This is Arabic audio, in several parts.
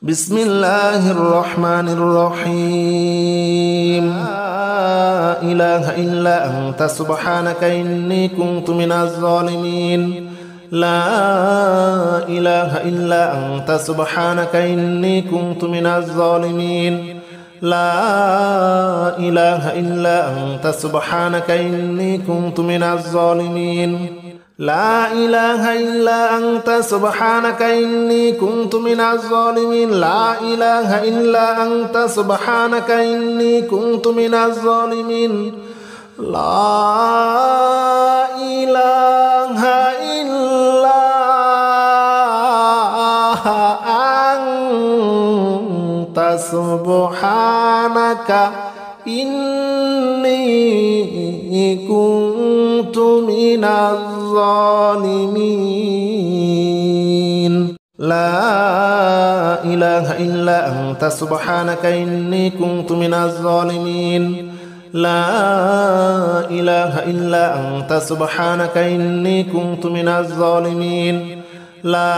بسم الله الرحمن الرحيم لا إله إلا أنت سبحانك إني كنت من الظالمين لا إله إلا أنت سبحانك إني كنت من الظالمين لا إله إلا أنت سبحانك إني كنت من الظالمين لا إله إلا أنت سبحانك إني كنت من الظالمين لا إله إلا أنت سبحانك إني كنت من الظالمين لا إله إلا أنت سبحانك إني كنت من الظالمين لا إله إلا أنت سبحانك إني كنت من الظالمين لا إله إلا أنت سبحانك إني كنت من الظالمين لا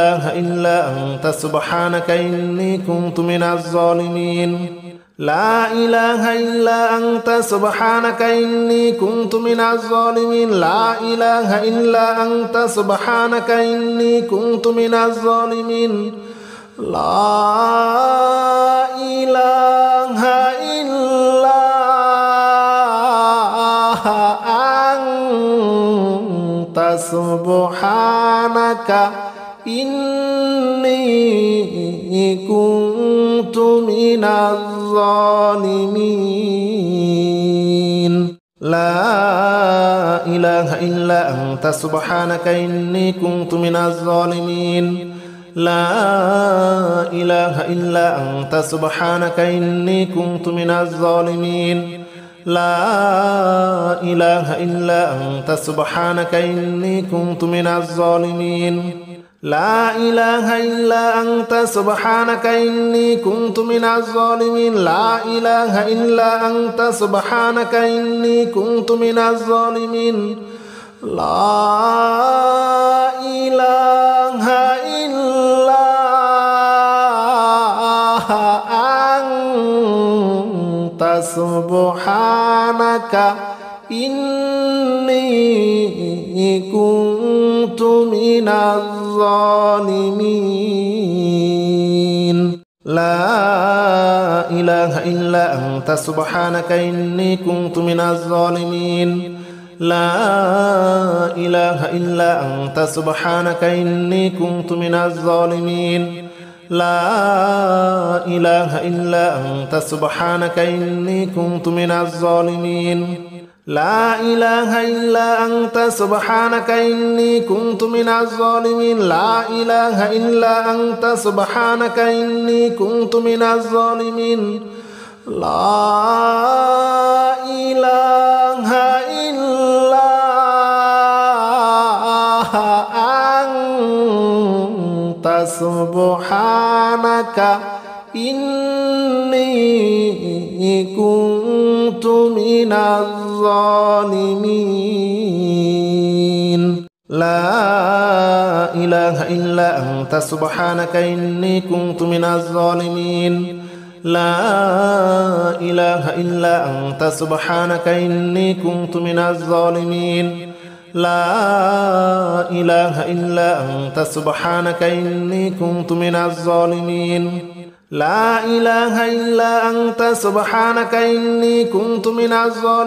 إله إلا أنت سبحانك إني كنت من الظالمين لا إله إلا أنت سبحانك إني كنت من الظالمين لا إله إلا أنت سبحانك إني كنت من الظالمين لا إله إلا أنت سبحانك إني كنت من الظالمين لا إله إلا أنت سبحانك إني كنت من الظالمين لا إله إلا أنت سبحانك إني كنت من الظالمين لا إله إلا أنت سبحانك إني كنت من الظالمين لا إله إلا أنت سبحانك إني كنت من الظالمين لا إله إلا أنت سبحانك إني كنت من الظالمين لا إله إلا أنت سبحانك إني كنت من الظالمين لا إله إلا أنت سبحانك إني كنت من الظالمين لا إله إلا أنت سبحانك إني كنت من الظالمين لا إله إلا أنت سبحانك إني كنت من الظالمين لا إله إلا أنت سبحانك إني كنت من الظالمين لا إله إلا أنت سبحانك إني كنت من الظالمين لا إله إلا أنت سبحانك إني كنت من الظالمين لا إله إلا أنت سبحانك إني كنت من الظالمين لا إله إلا أنت سبحانك إني كنت من الظالمين لا إله إلا أنت سبحانك إني كنت من الظالمين لا إله إلا أنت سبحانك إني كنت من الظالمين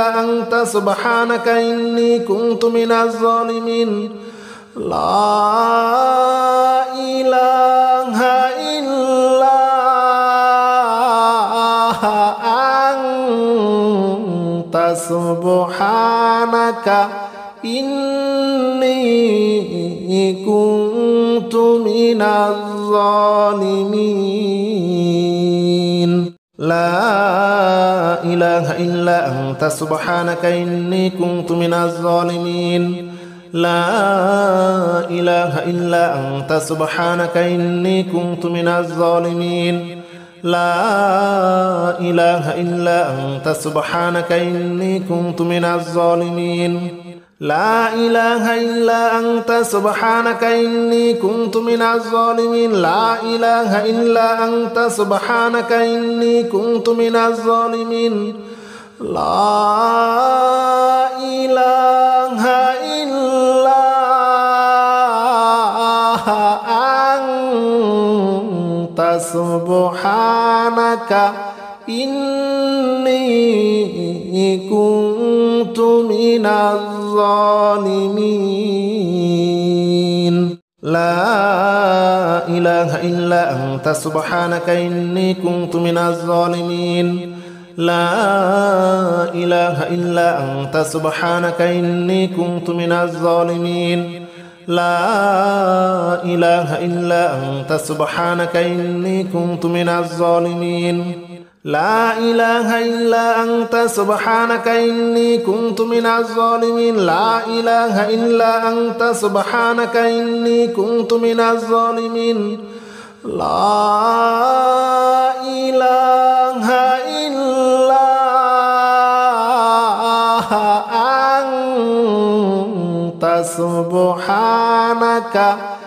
لا إله إلا أنت سبحانك إني كنت من الظالمين لا إله إلا أنت سبحانك إني كنت من الظالمين لا إله إلا أنت سبحانك إني كنت من الظالمين لا إله إلا أنت سبحانك إني كنت من الظالمين لا إله إلا أنت سبحانك إني كنت من الظالمين لا إله إلا أنت سبحانك إني كنت من الظالمين لا إله إلا أنت سبحانك إني كنت من الظالمين لا إله إلا أنت سبحانك إني كنت من الظالمين لا إله إلا أنت سبحانك إني كنت من الظالمين لا إله إلا أنت سبحانك إني كنت من الظالمين لا إله إلا أنت سبحانك إني كنت من الظالمين لا إله إلا أنت سبحانك إني كنت من الظالمين لا إله إلا أنت سبحانك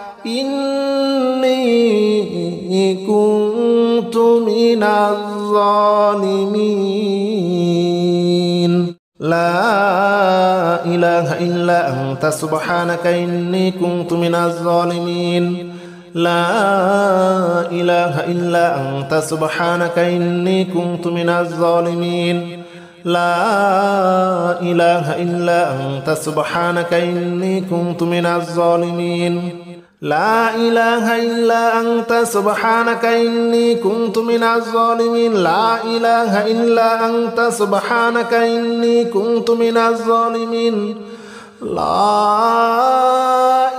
إني كنت من الظالمين لا إله إلا أنت سبحانك إني كنت من الظالمين لا إله إلا أنت سبحانك إني كنت من الظالمين لا إله إلا أنت سبحانك إني كنت من الظالمين لا إله إلا أنت سبحانك إني كنت من الظالمين لا إله إلا أنت سبحانك إني كنت من الظالمين لا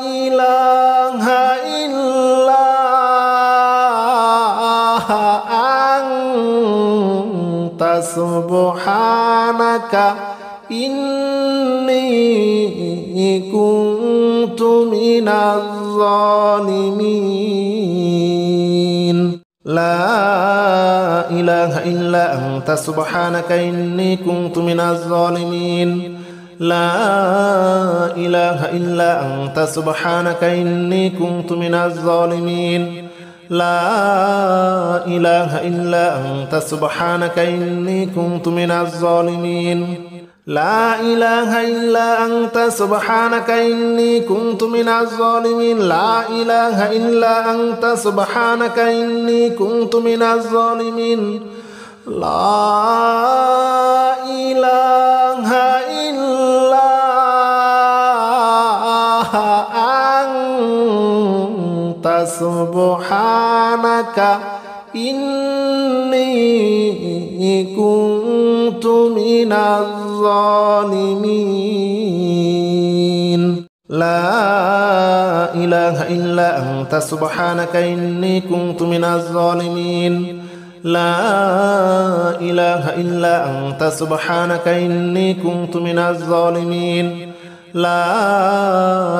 إله إلا أنت سبحانك إني كنت من الظالمين لا إله إلا أنت سبحانك إني كنت من الظالمين لا إله إلا أنت سبحانك إني كنت من الظالمين لا إله إلا أنت سبحانك إني كنت من الظالمين لا إله إلا أنت سبحانك إني كنت من الظالمين لا إله إلا أنت سبحانك إني كنت من الظالمين لا إله إلا أنت سبحانك إني كنت من الظالمين لا إله إلا أنت سبحانك إني كنت من الظالمين لا إله إلا أنت سبحانك إني كنت من الظالمين لا إله إلا أنت سبحانك إني كنت من الظالمين لا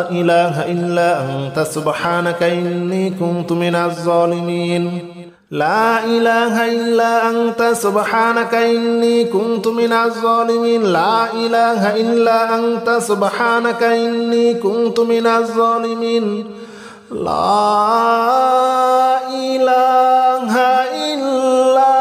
إله إلا أنت سبحانك إني كنت من الظالمين لا إله إلا أنت سبحانك إني كنت من الظالمين لا إله إلا أنت سبحانك إني كنت من الظالمين لا إله إلا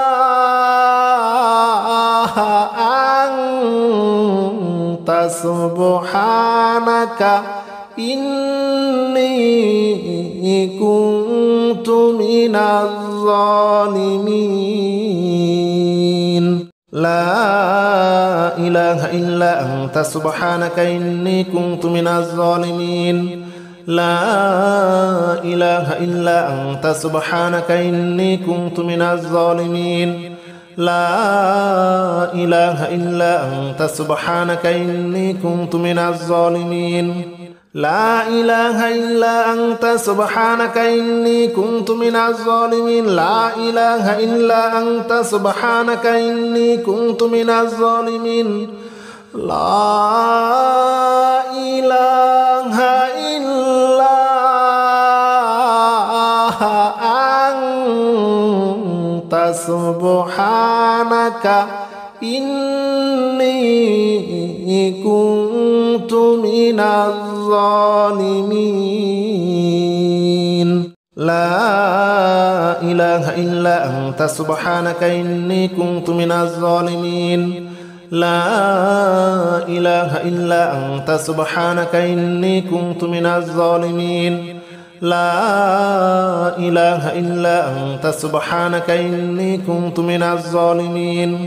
أنت سبحانك إني كنت من الظالمين لا إله إلا أنت سبحانك إني كنت من الظالمين لا إله إلا أنت سبحانك إني كنت من الظالمين لا إله إلا أنت سبحانك إني كنت من الظالمين لا إله إلا أنت سبحانك إني كنت من الظالمين لا إله إلا أنت سبحانك إني كنت من الظالمين لا إله إلا أنت سبحانك إني كنت من من الظالمين لا إله إلا أنت سبحانك إني كنت من الظالمين لا إله إلا أنت سبحانك إني كنت من الظالمين لا إله إلا أنت سبحانك إني كنت من الظالمين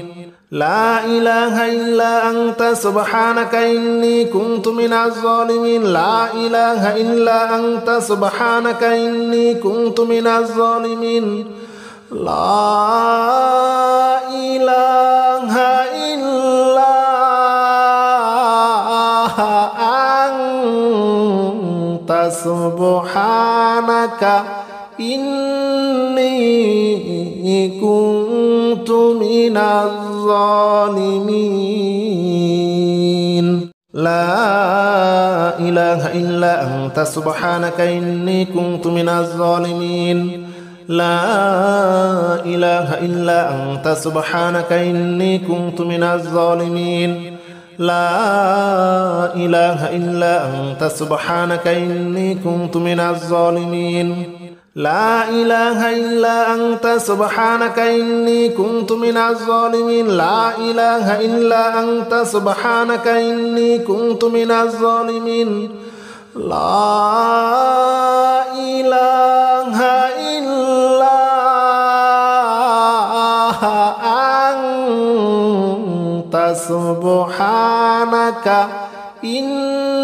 لا إله إلا أنت سبحانك إني كنت من الظالمين لا إله إلا أنت سبحانك إني كنت من الظالمين لا إله إلا أنت سبحانك إني كنت من الظالمين لا إله إلا أنت سبحانك إني كنت من الظالمين لا إله إلا أنت سبحانك إني كنت من الظالمين لا إله إلا أنت سبحانك إني كنت من الظالمين لا إله إلا أنت سبحانك إني كنت من الظالمين لا إله إلا أنت سبحانك إني كنت من الظالمين لا إله إلا أنت سبحانك إني كنت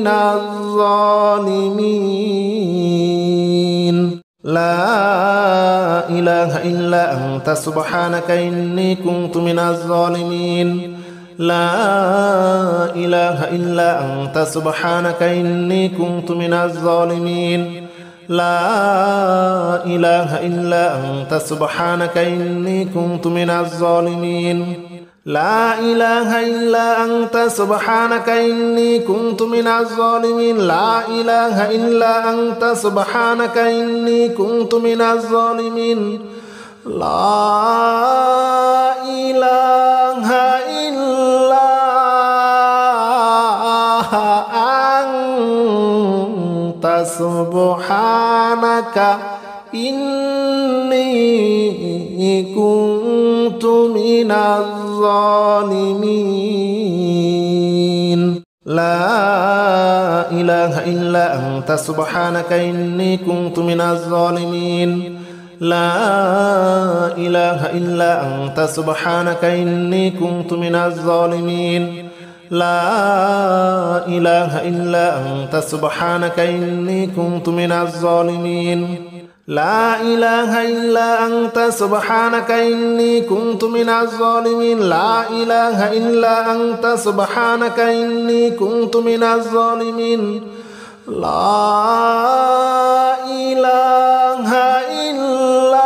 من الظالمين لا إله إلا أنت سبحانك إني كنت من الظالمين لا إله إلا أنت سبحانك إني كنت من الظالمين لا إله إلا أنت سبحانك إني كنت من الظالمين لا إله إلا أنت سبحانك إني كنت من الظالمين لا إله إلا أنت سبحانك إني كنت من الظالمين لا إله إلا أنت سبحانك إني كنت من الظالمين لا إله إلا أنت سبحانك إني كنت من الظالمين لا إله إلا أنت سبحانك إني كنت من الظالمين لا إله إلا أنت سبحانك إني كنت من الظالمين لا إله إلا أنت سبحانك إني كنت من الظالمين لا إله إلا أنت سبحانك إني كنت من الظالمين لا إله إلا أنت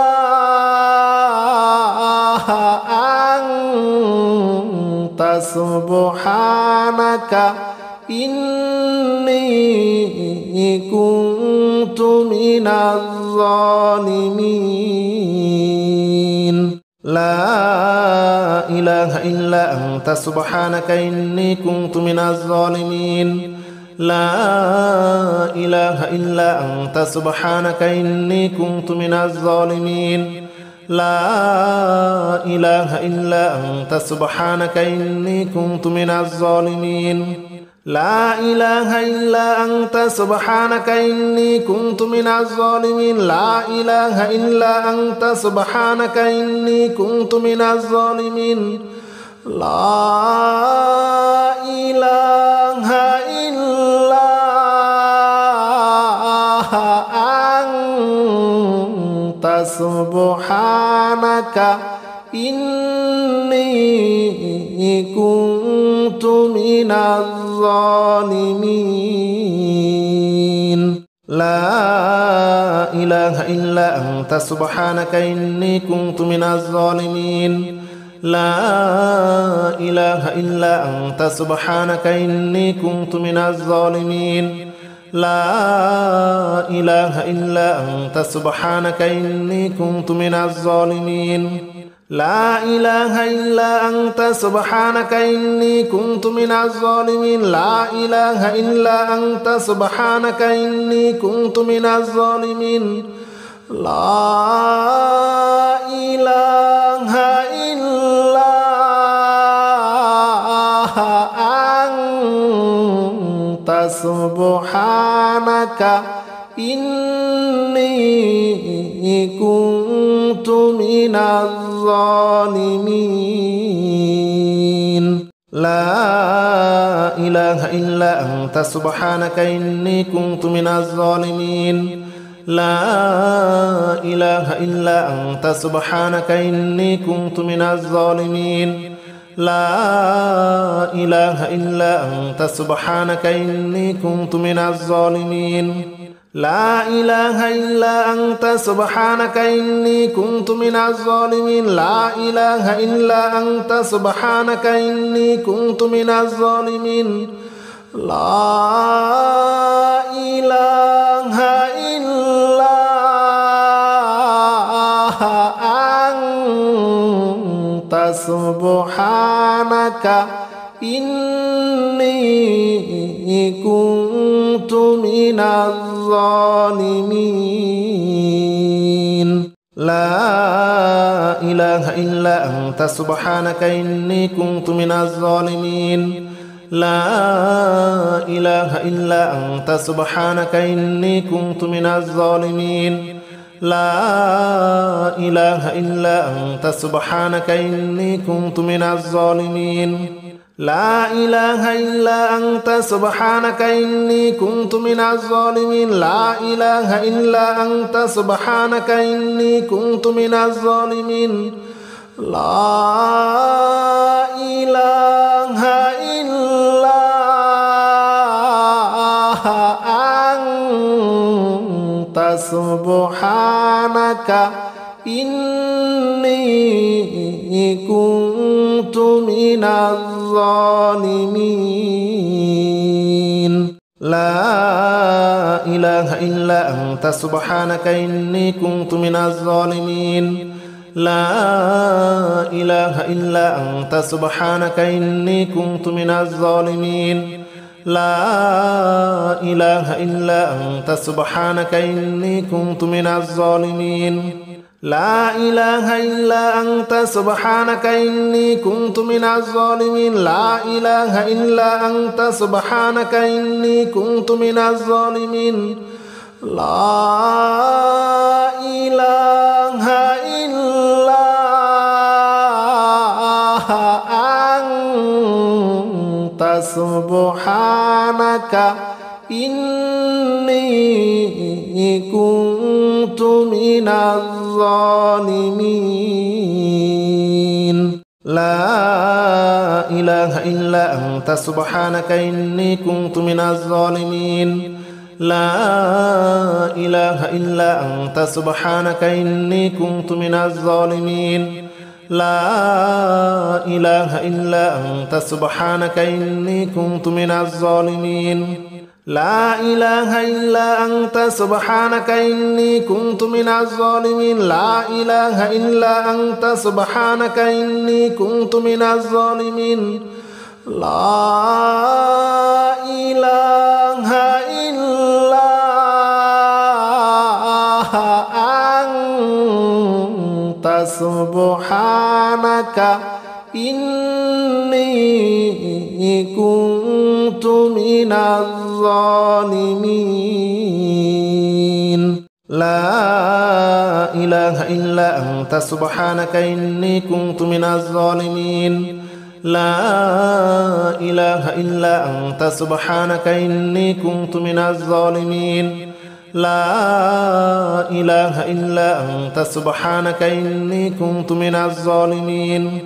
سبحانك إني كنت من الظالمين لا إله إلا أنت سبحانك إني كنت من الظالمين لا إله إلا أنت سبحانك إني كنت من الظالمين لا إله إلا أنت سبحانك إني كنت من الظالمين لا إله إلا أنت سبحانك إني كنت من الظالمين لا إله إلا أنت سبحانك إني كنت من الظالمين لا إله إلا أنت سبحانك إني كنت من الظالمين لا إله إلا أنت سبحانك إني كنت من الظالمين لا إله إلا أنت سبحانك إني كنت من الظالمين لا إله إلا أنت سبحانك إني كنت من الظالمين لا إله إلا أنت سبحانك إني كنت من الظالمين لا إله إلا أنت سبحانك إني كنت من الظالمين لا إله إلا أنت سبحانك إني كنت من الظالمين لا إله إلا أنت سبحانك إني كنت من الظالمين لا إله إلا أنت سبحانك إني كنت من الظالمين لا إله إلا أنت سبحانك إني كنت من الظالمين لا إله إلا أنت سبحانك إني كنت من الظالمين لا إله إلا أنت سبحانك إني كنت من الظالمين لا إله إلا أنت سبحانك إني كنت من الظالمين لا إله إلا أنت سبحانك إني كنت من الظالمين لا إله إلا أنت سبحانك إني كنت من الظالمين لا إله إلا أنت سبحانك إني كنت من الظالمين لا إله إلا أنت سبحانك إني كنت من الظالمين لا إله إلا أنت سبحانك إني كنت من الظالمين لا إله إلا أنت سبحانك إني كنت من الظالمين لا إله إلا أنت سبحانك إني كنت من الظالمين لا إله إلا أنت سبحانك إني كنت من الظالمين لا إله إلا أنت سبحانك إني كنت من الظالمين لا إله إلا أنت سبحانك إني كنت من الظالمين لا إله إلا أنت سبحانك إني كنت من الظالمين لا إله إلا أنت سبحانك إني كنت من الظالمين لا إله إلا أنت سبحانك إني كنت من الظالمين لا إله إلا أنت سبحانك إني كنت من الظالمين لا إله إلا أنت سبحانك إني كنت من الظالمين لا إله إلا أنت سبحانك إني كنت من الظالمين لا إله إلا أنت سبحانك إني كنت من الظالمين لا إله إلا أنت سبحانك إني كنت من الظالمين لا إله إلا أنت سبحانك إني كنت من الظالمين لا إله إلا أنت سبحانك إني كنت من الظالمين لا إله إلا أنت سبحانك إني كنت من الظالمين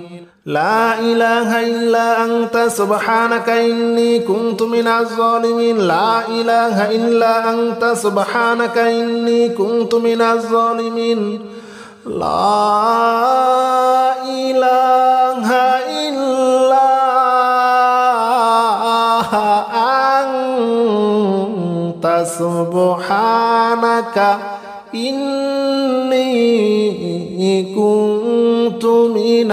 لا إله إلا أنت سبحانك إني كنت من الظالمين لا إله إلا أنت سبحانك إني كنت من الظالمين لا إله إلا أنت سبحانك إني كنت من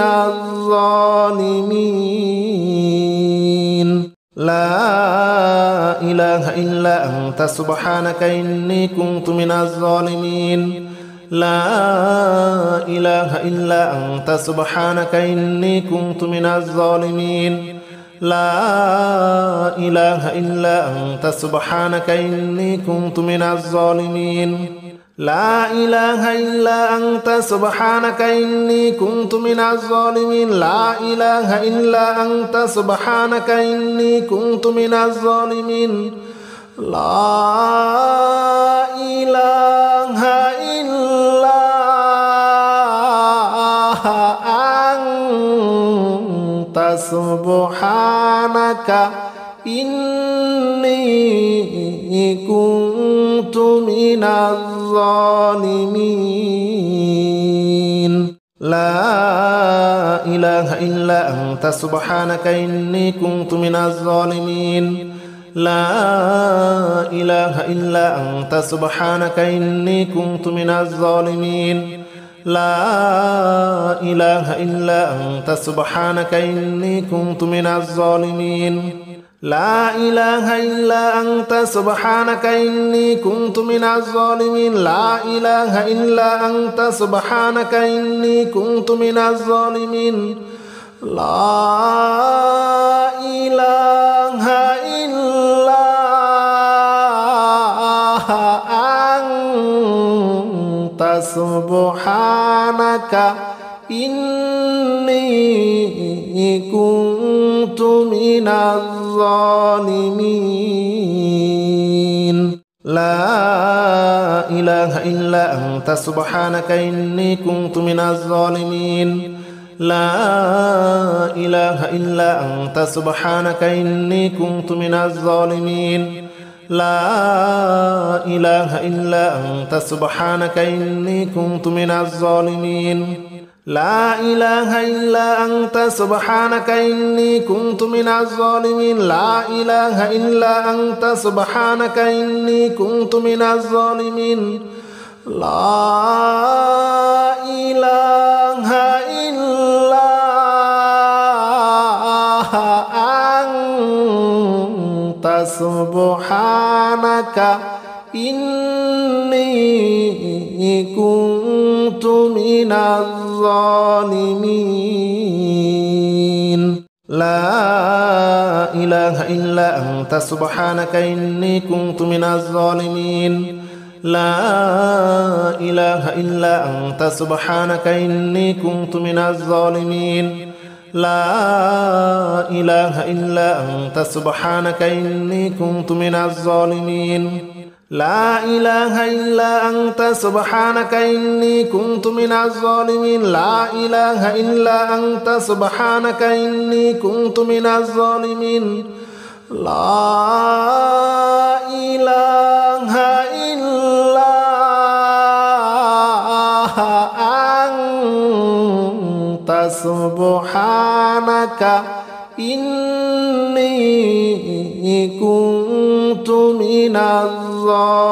الظالمين لا إله إلا أنت سبحانك إني كنت من الظالمين لا إله إلا أنت سبحانك إني كنت من الظالمين لا إله إلا أنت سبحانك إني كنت من الظالمين لا إله إلا أنت سبحانك إني كنت من الظالمين لا إله إلا أنت سبحانك إني كنت من الظالمين لا إله إلا أنت سبحانك إني كنت من الظالمين لا إله إلا أنت سبحانك إني كنت من الظالمين لا إله إلا أنت سبحانك إني كنت من الظالمين لا إله إلا أنت سبحانك إني كنت من الظالمين لا إله إلا أنت سبحانك إني كنت من الظالمين لا إله إلا أنت سبحانك إني كنت من الظالمين لا إله إلا أنت سبحانك إني كنت من الظالمين لا إله إلا أنت سبحانك إني كنت من الظالمين لا إله إلا أنت سبحانك إني كنت من الظالمين لا إله إلا أنت سبحانك إني كنت من الظالمين لا إله إلا أنت سبحانك إني كنت من الظالمين لا إله إلا أنت سبحانك إني كنت من الظالمين لا إله إلا أنت سبحانك إني كنت من الظالمين لا إله إلا أنت سبحانك إني كنت من الظالمين لا إله إلا أنت سبحانك إني كنت من الظالمين لا إله إلا أنت سبحانك إني كنت من الظالمين لا إله إلا أنت سبحانك إني كنت من الظالمين لا إله إلا أنت سبحانك إني كنت من الظالمين لا إله إلا أنت سبحانك إني كنت من الظالمين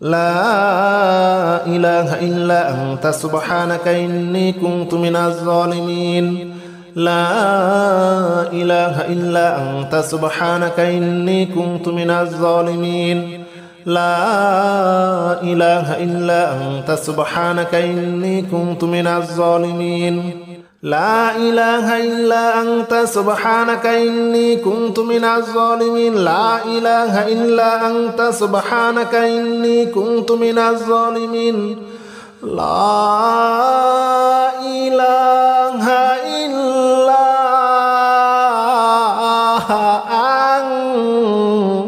لا إله إلا أنت سبحانك إني كنت من الظالمين لا إله إلا أنت سبحانك إني كنت من الظالمين لا إله إلا أنت سبحانك إني كنت من الظالمين لا إله إلا أنت سبحانك إني كنت من الظالمين لا إله إلا أنت سبحانك إني كنت من الظالمين لا إله إلا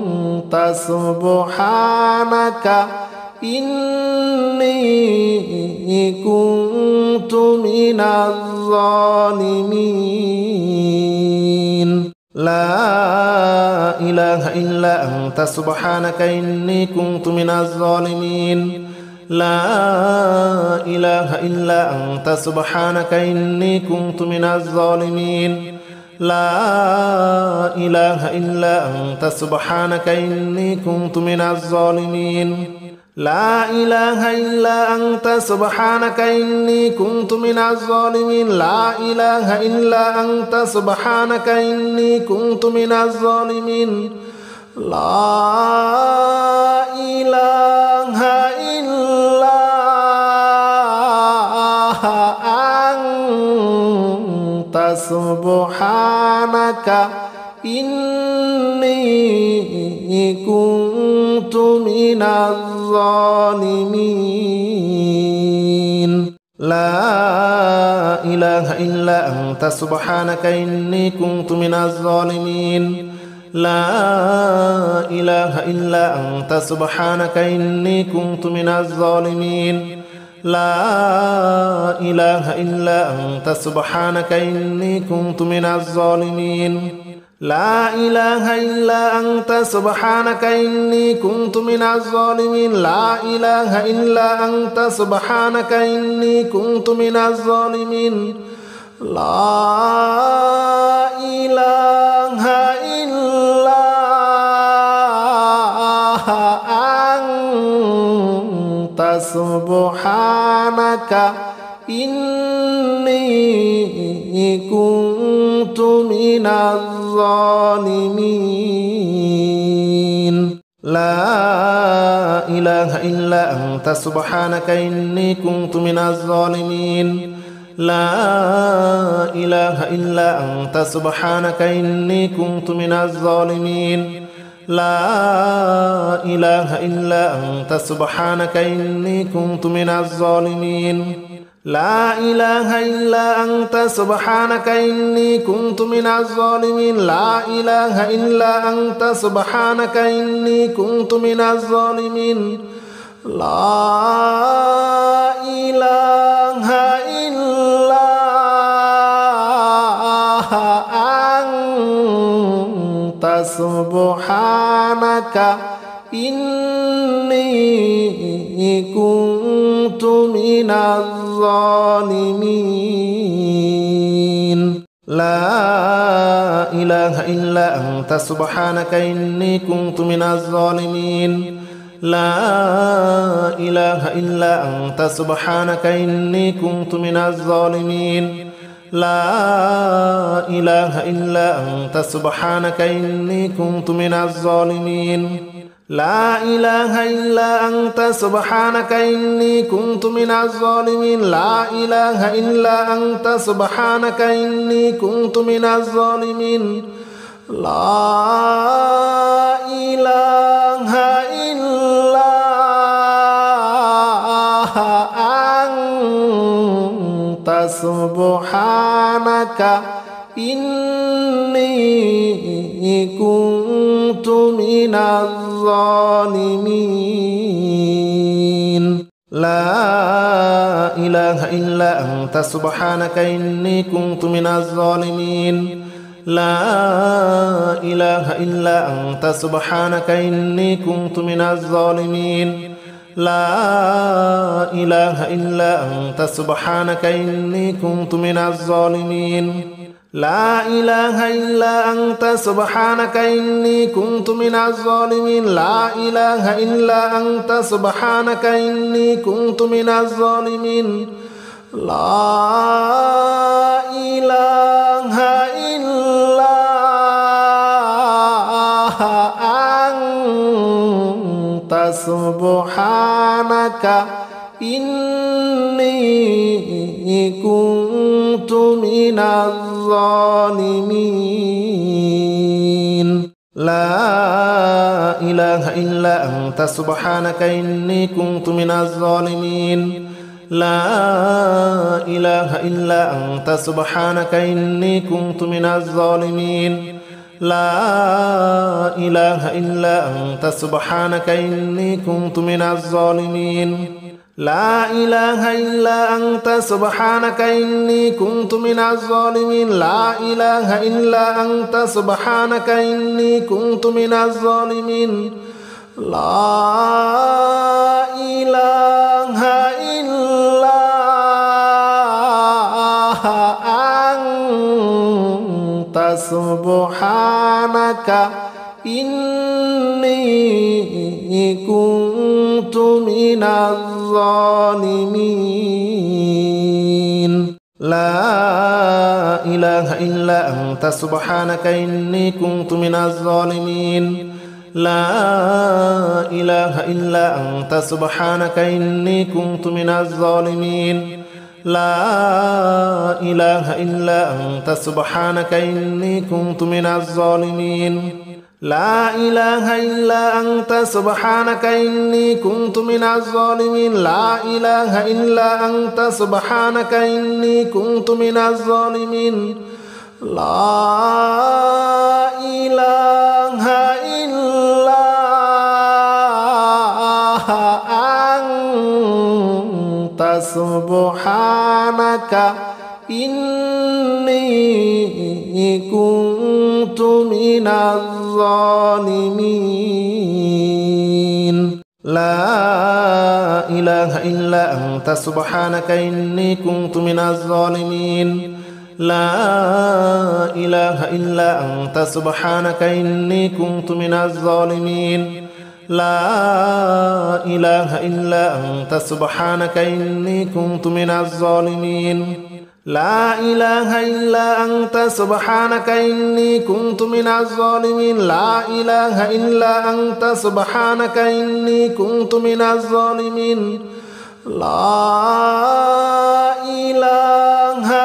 أنت سبحانك إني كنت من الظالمين لا إله إلا أنت سبحانك إني كنت من الظالمين لا إله إلا أنت سبحانك إني كنت من الظالمين لا إله إلا أنت سبحانك إني كنت من الظالمين لا إله إلا أنت سبحانك إني كنت من الظالمين لا إله إلا أنت سبحانك إني كنت من الظالمين لا إله إلا أنت سبحانك إني كنت من الظالمين لا إله إلا أنت سبحانك إني كنت من الظالمين لا إله إلا أنت سبحانك إني كنت من الظالمين لا إله إلا أنت سبحانك إني كنت من الظالمين لا إله إلا أنت سبحانك إني كنت من الظالمين لا إله إلا أنت سبحانك إني كنت من الظالمين لا إله إلا أنت سبحانك إني كنت من الظالمين لا إله إلا أنت سبحانك إني كنت من الظالمين لا إله إلا أنت سبحانك إني كنت من الظالمين لا إله إلا أنت سبحانك إني كنت من الظالمين لا إله إلا أنت سبحانك إني كنت من الظالمين لا إله إلا أنت سبحانك إني كنت من الظالمين لا إله إلا أنت سبحانك إني كنت من الظالمين لا إله إلا أنت سبحانك إني كنت من الظالمين لا إله إلا أنت سبحانك إني كنت من الظالمين لا إله إلا أنت سبحانك إني كنت من الظالمين لا إله إلا أنت سبحانك إني كنت من الظالمين لا إله إلا أنت سبحانك إني كنت من الظالمين لا إله إلا أنت سبحانك إني كنت من الظالمين لا إله إلا أنت سبحانك إني كنت من الظالمين لا إله إلا أنت سبحانك إني كنت من الظالمين لا إله إلا أنت سبحانك إني كنت من الظالمين لا إله إلا أنت سبحانك إني كنت من الظالمين لا إله إلا أنت سبحانك إني كنت من الظالمين لا إله إلا أنت سبحانك إني كنت من الظالمين لا إله إلا أنت سبحانك إني كنت من الظالمين لا إله إلا أنت سبحانك إني كنت من الظالمين لا إله إلا أنت سبحانك إني كنت من الظالمين لا إله إلا أنت سبحانك إني كنت من الظالمين لا إله إلا أنت سبحانك إني كنت من الظالمين لا إله إلا أنت سبحانك إني كنت من الظالمين لا إله إلا أنت سبحانك إني كنت من الظالمين لا إله إلا أنت سبحانك إني كنت من الظالمين لا إله إلا أنت سبحانك إني كنت من الظالمين لا إله إلا أنت سبحانك إني كنت من الظالمين لا إله إلا أنت سبحانك إني كنت من الظالمين لا إله إلا أنت سبحانك إني كنت من الظالمين لا إله إلا أنت سبحانك إني كنت من الظالمين لا إله إلا أنت سبحانك إني كنت من الظالمين لا إله إلا أنت سبحانك إني كنت من الظالمين لا إله إلا أنت سبحانك إني كنت من الظالمين لا إله إلا أنت سبحانك إني كنت من الظالمين لا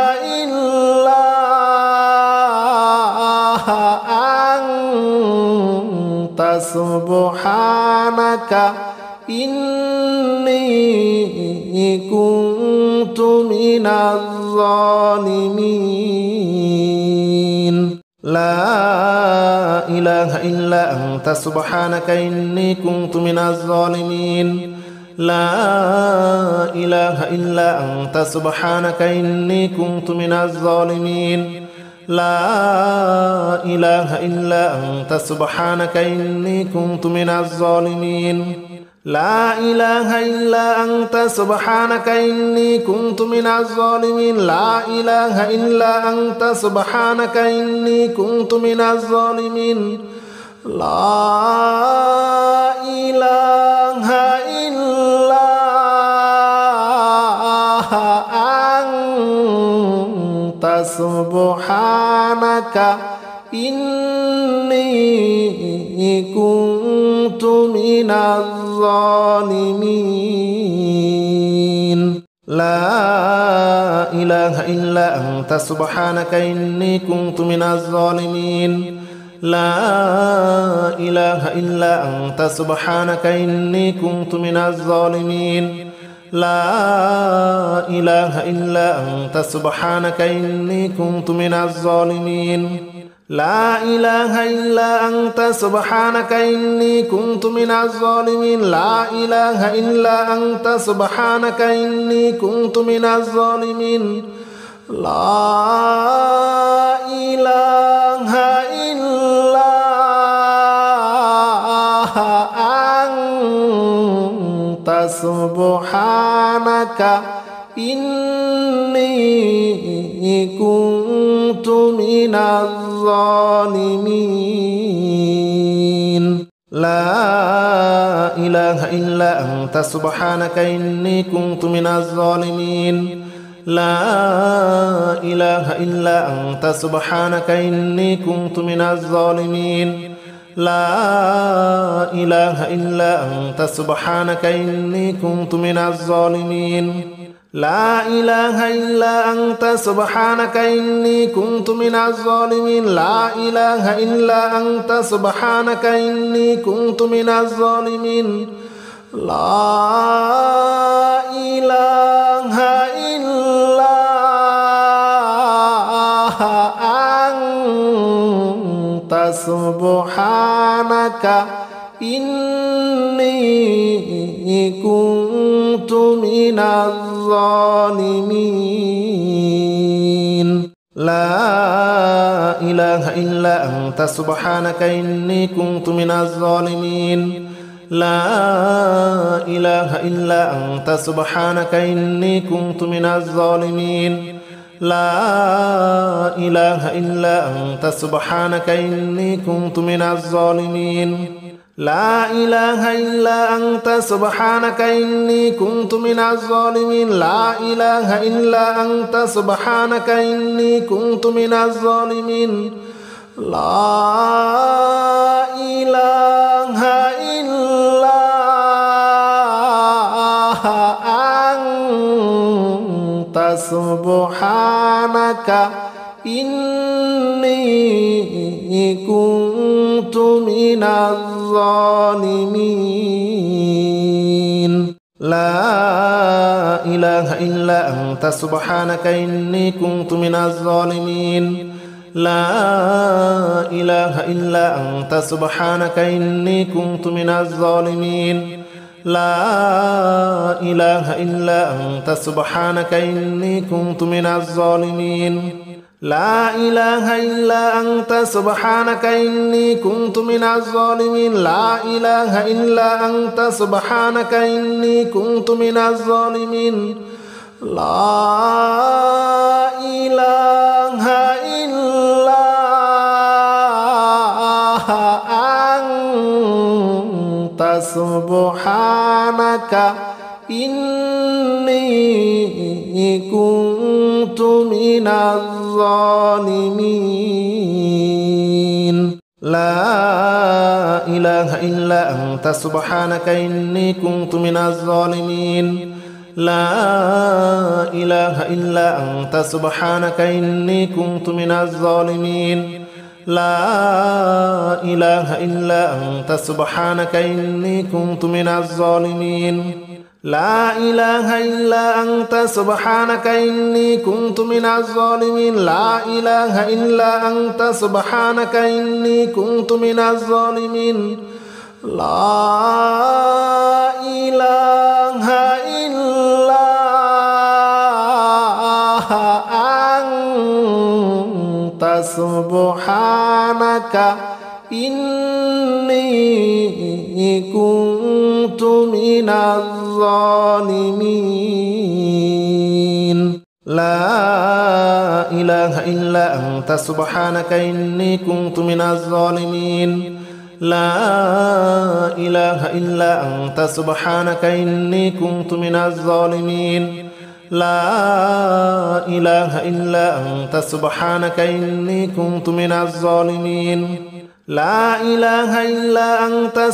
إله إلا أنت سبحانك إني كنت من الظالمين لا إله إلا أنت سبحانك إني كنت من الظالمين لا إله إلا أنت سبحانك إني كنت من الظالمين لا إله إلا أنت سبحانك إني كنت من الظالمين لا إله إلا أنت سبحانك إني كنت من الظالمين لا إله إلا أنت سبحانك إني كنت من الظالمين لا إله إلا أنت سبحانك إني كنت من الظالمين لا إله إلا أنت سبحانك إني كنت من الظالمين لا إله إلا أنت سبحانك إني كنت من الظالمين لا إله إلا أنت سبحانك إني كنت من الظالمين لا إله إلا أنت سبحانك إني كنت من الظالمين لا إله إلا أنت سبحانك إني كنت من الظالمين لا إله إلا أنت سبحانك إني كنت من الظالمين لا إله إلا أنت سبحانك إني كنت من الظالمين لا إله إلا أنت سبحانك إني كنت من الظالمين لا إله إلا أنت سبحانك إني كنت من الظالمين لا إله إلا أنت سبحانك إني كنت من الظالمين لا إله إلا أنت سبحانك إني كنت من الظالمين لا إله إلا أنت سبحانك إني كنت من الظالمين لا إله إلا أنت سبحانك إني كنت من الظالمين لا إله إلا أنت سبحانك إني كنت من الظالمين لا إله إلا أنت سبحانك إني كنت من الظالمين لا إله إلا أنت سبحانك إني كنت من الظالمين لا إله إلا أنت سبحانك إني كنت من الظالمين لا إله إلا أنت سبحانك إني كنت من الظالمين لا إله إلا أنت سبحانك إني كنت من الظالمين لا إله إلا أنت سبحانك إني كنت من الظالمين لا إله إلا أنت سبحانك إني كنت من الظالمين لا إله إلا أنت سبحانك إني كنت من الظالمين لا إله إلا أنت سبحانك إني كنت من الظالمين لا إله إلا أنت سبحانك إني كنت من الظالمين لا إله إلا أنت سبحانك إني كنت من الظالمين لا إله إلا أنت سبحانك إني كنت من الظالمين لا إله إلا أنت سبحانك إني كنت من الظالمين لا إله إلا أنت سبحانك إني كنت من الظالمين لا إله إلا أنت سبحانك إني كنت من الظالمين لا إله إلا أنت سبحانك إني كنت من الظالمين لا إله إلا أنت سبحانك إني كنت من الظالمين لا إله إلا أنت سبحانك إني كنت من الظالمين لا إله إلا أنت سبحانك إني كنت من الظالمين لا إله إلا أنت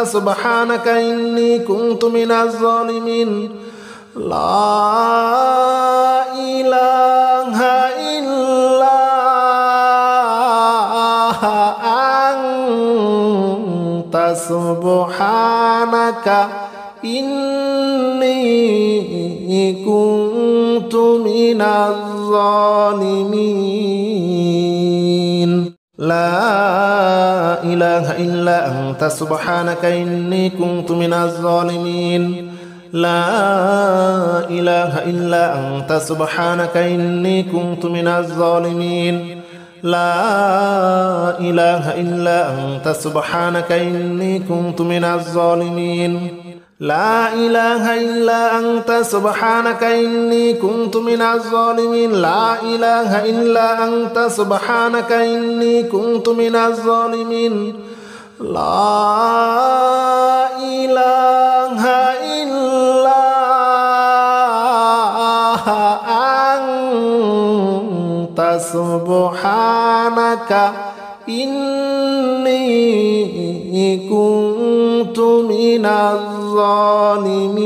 سبحانك إني كنت من الظالمين لا إله إلا أنت سبحانك إني كنت من الظالمين لا إله إلا أنت سبحانك إني كنت من الظالمين لا إله إلا أنت سبحانك إني كنت من الظالمين لا إله إلا أنت سبحانك إني كنت من الظالمين لا إله إلا أنت سبحانك إني كنت من الظالمين لا إله إلا أنت سبحانك إني كنت من الظالمين لا إله إلا أنت سبحانك إني كنت من الظالمين لا إله إلا أنت سبحانك إني كنت من الظالمين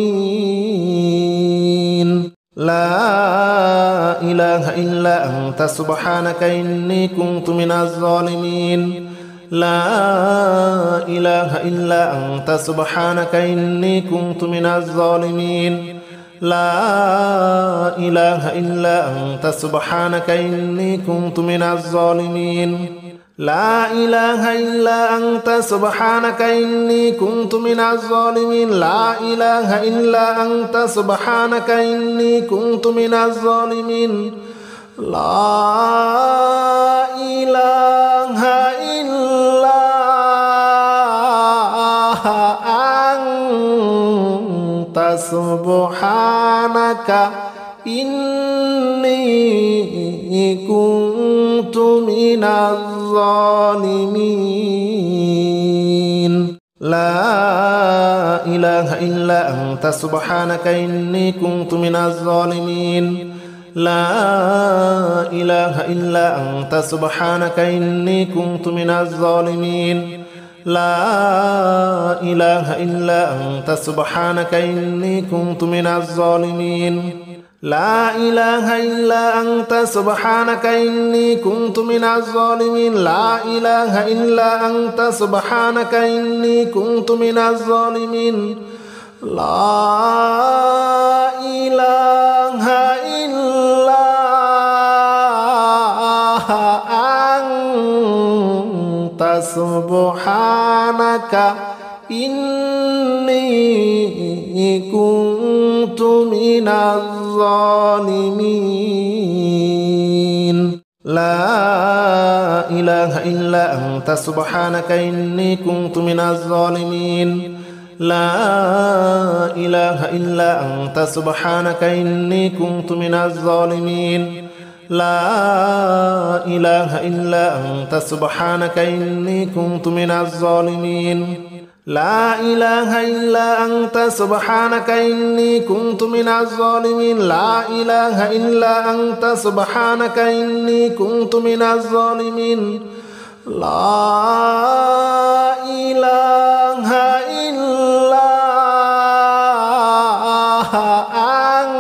لا إله إلا أنت سبحانك إني كنت من الظالمين لا إله إلا أنت سبحانك إني كنت من الظالمين لا إله إلا أنت سبحانك إني كنت من الظالمين لا إله إلا أنت سبحانك إني كنت من الظالمين لا إله إلا أنت سبحانك إني كنت من الظالمين لا إله إلا أنت سبحانك إني كنت من الظالمين لا إله إلا أنت سبحانك إني كنت من الظالمين لا إله إلا أنت سبحانك إني كنت من الظالمين لا إله إلا أنت سبحانك إني كنت من الظالمين لا إله إلا أنت سبحانك إني كنت من الظالمين لا إله إلا أنت سبحانك إني كنت من الظالمين لا إله إلا أنت سبحانك إني كنت من الظالمين لا إله إلا أنت سبحانك إني كنت من الظالمين لا إله إلا أنت سبحانك إني كنت من الظالمين لا إله إلا أنت سبحانك إني كنت من الظالمين لا إله إلا أنت سبحانك إني كنت من الظالمين لا إله إلا أنت سبحانك إني كنت من الظالمين لا إله إلا أنت سبحانك إني كنت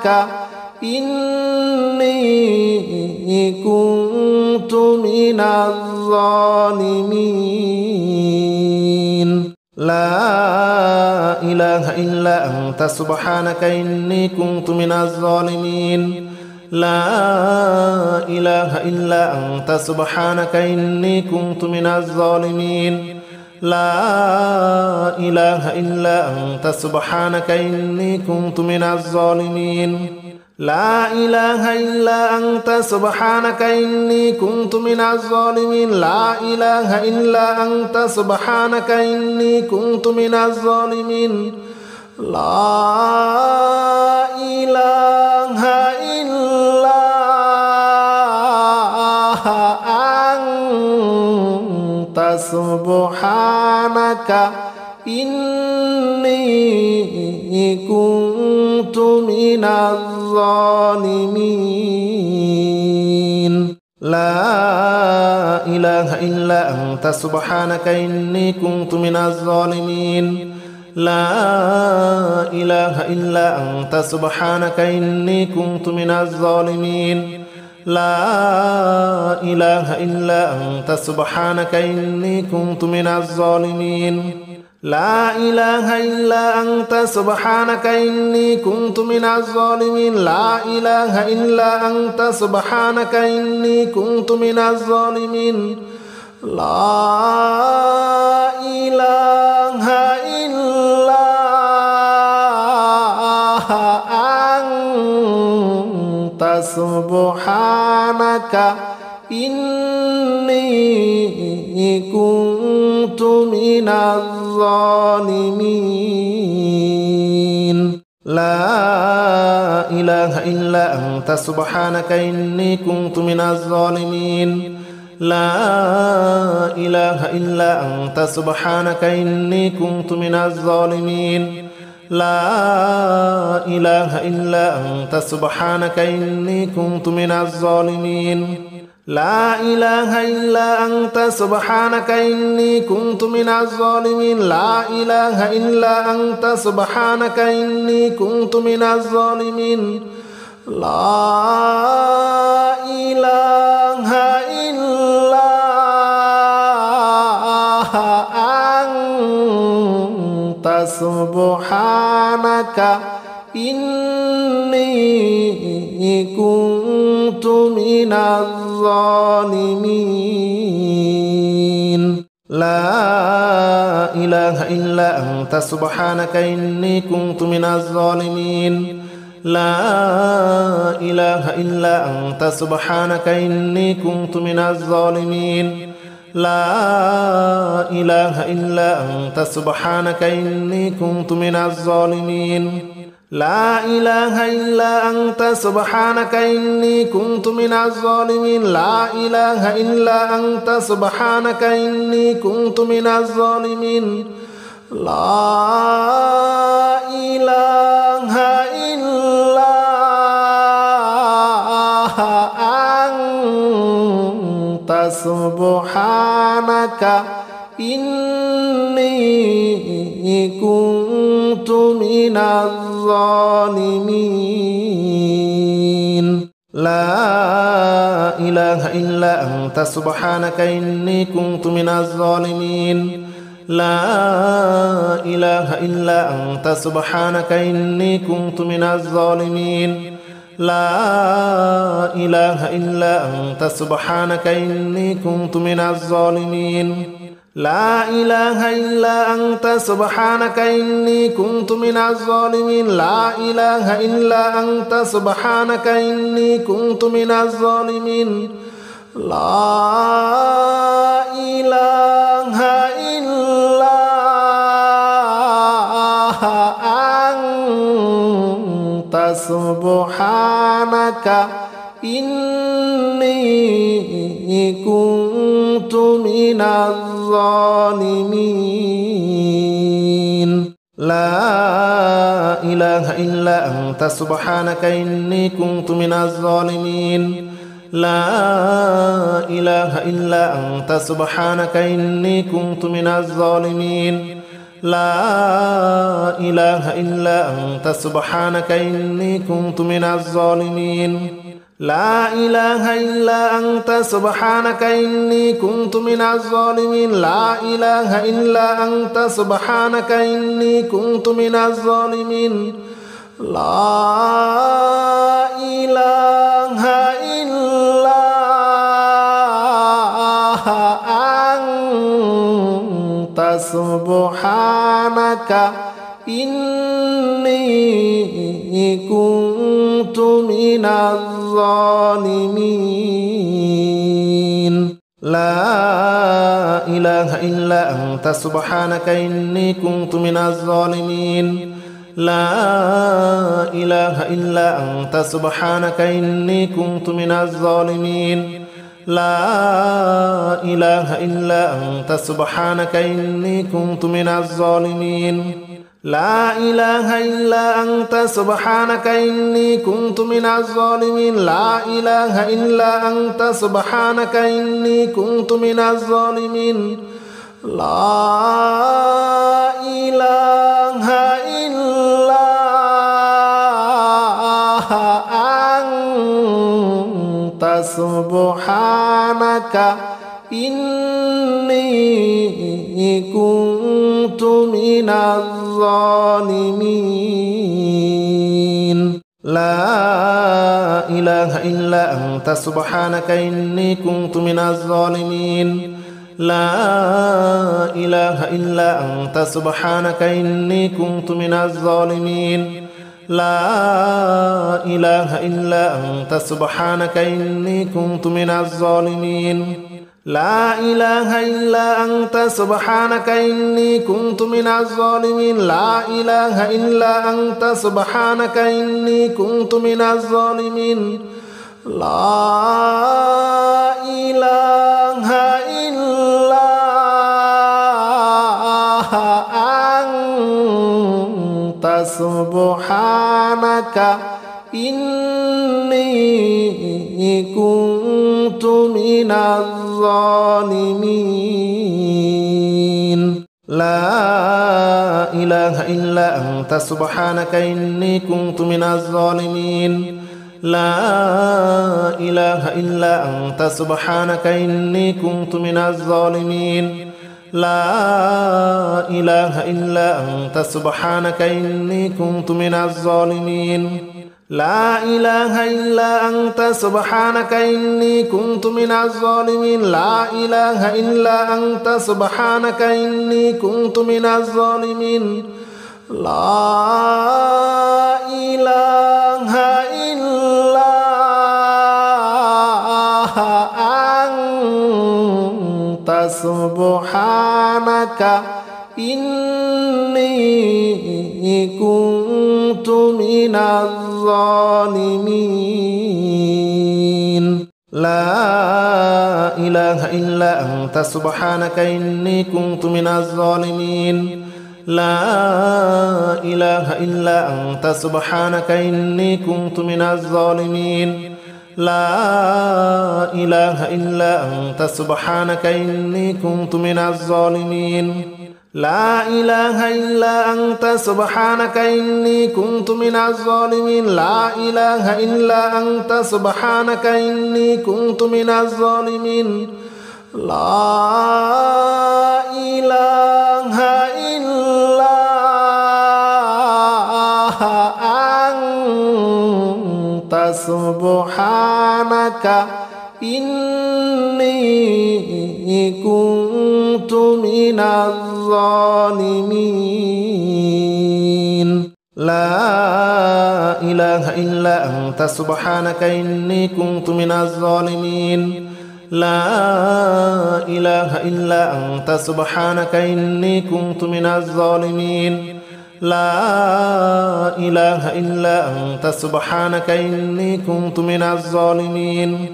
من الظالمين لا إله إلا أنت سبحانك إني كنت من الظالمين لا إله إلا أنت سبحانك إني كنت من الظالمين لا إله إلا أنت سبحانك إني كنت من الظالمين لا إله إلا أنت سبحانك إني كنت من الظالمين لا إله إلا أنت سبحانك إني كنت من الظالمين لا إله إلا أنت سبحانك إني كنت من الظالمين لا إله إلا أنت سبحانك إني كنت من الظالمين لا إله إلا أنت سبحانك إني كنت من الظالمين لا إله إلا أنت سبحانك إني كنت من الظالمين لا إله إلا أنت سبحانك إني كنت من الظالمين لا إله إلا أنت سبحانك إني كنت من الظالمين لا إله إلا أنت سبحانك إني كنت من الظالمين لا إله إلا أنت سبحانك إني كنت من الظالمين لا إله إلا أنت سبحانك إني كنت من الظالمين لا إله إلا أنت سبحانك إني كنت من الظالمين لا إله إلا أنت سبحانك إني كنت من الظالمين لا إله إلا أنت سبحانك إني كنت من الظالمين لا إله إلا أنت سبحانك إني كنت من الظالمين لا إله إلا أنت سبحانك إني كنت من الظالمين لا إله إلا أنت سبحانك إني كنت من الظالمين لا إله إلا أنت سبحانك إني كنت من الظالمين لا إله إلا أنت سبحانك إني كنت من الظالمين لا إله إلا أنت سبحانك إني كنت من الظالمين لا إله إلا أنت سبحانك إني كنت من الظالمين لا إله إلا أنت سبحانك إني كنت من الظالمين لا إله إلا أنت سبحانك إني كنت من الظالمين لا إله إلا أنت سبحانك إني كنت من الظالمين لا إله إلا أنت سبحانك إني كنت من الظالمين لا إله إلا أنت سبحانك إني كنت من الظالمين لا إله إلا أنت سبحانك إني كنت من الظالمين لا إله إلا أنت سبحانك إني كنت من الظالمين لا إله إلا أنت سبحانك إني كنت من الظالمين لا إله إلا أنت سبحانك إني كنت من الظالمين لا إله إلا أنت سبحانك إني كنت من الظالمين لا إله إلا أنت سبحانك إني كنت من الظالمين لا إله إلا أنت سبحانك إني كنت من الظالمين لا إله إلا أنت سبحانك إني كنت من الظالمين لا إله إلا أنت سبحانك إني كنت من الظالمين لا إله إلا أنت سبحانك إني كنت من الظالمين لا إله إلا أنت سبحانك إني كنت من الظالمين لا إله إلا أنت سبحانك إني كنت من الظالمين لا إله إلا أنت سبحانك إني كنت من الظالمين لا إله إلا أنت سبحانك إني كنت من الظالمين لا إله إلا أنت سبحانك إني كنت من الظالمين لا إله إلا أنت سبحانك إني كنت من الظالمين لا إله إلا أنت سبحانك إني كنت من الظالمين لا إله إلا أنت سبحانك إني كنت من الظالمين لا إله إلا أنت سبحانك إني كنت من الظالمين لا إله إلا أنت سبحانك إني كنت من الظالمين لا إله إلا أنت سبحانك إني كنت من الظالمين لا إله إلا أنت سبحانك إني كنت من الظالمين لا إله إلا أنت سبحانك إني كنت من الظالمين لا إله إلا أنت سبحانك إني كنت من الظالمين لا إله إلا أنت سبحانك إني كنت من الظالمين لا إله إلا أنت سبحانك إني كنت من الظالمين لا إله إلا أنت سبحانك إني كنت من الظالمين لا إله إلا أنت سبحانك إني كنت من الظالمين لا إله إلا أنت سبحانك إني كنت من الظالمين لا إله إلا أنت سبحانك إني كنت من الظالمين لا إله إلا أنت سبحانك إني كنت من الظالمين لا إله إلا أنت سبحانك إني كنت من الظالمين لا إله إلا أنت سبحانك إني كنت من الظالمين لا إله إلا أنت سبحانك إني كنت من الظالمين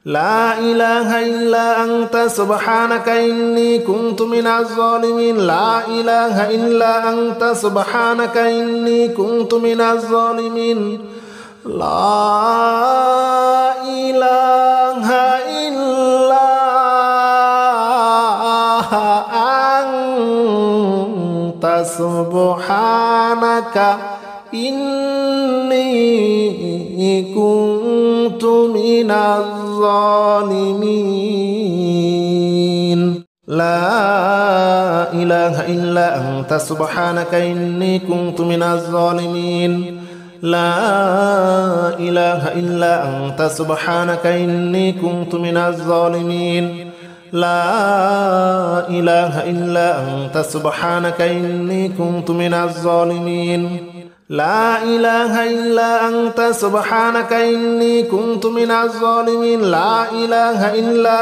لا إله إلا أنت سبحانك إني كنت من الظالمين لا إله إلا أنت سبحانك إني كنت من الظالمين لا إله إلا أنت سبحانك إني كنت من الظالمين لا إله إلا أنت سبحانك إني كنت من الظالمين لا إله إلا أنت سبحانك إني كنت من الظالمين لا إله إلا أنت سبحانك إني كنت من الظالمين لا إله إلا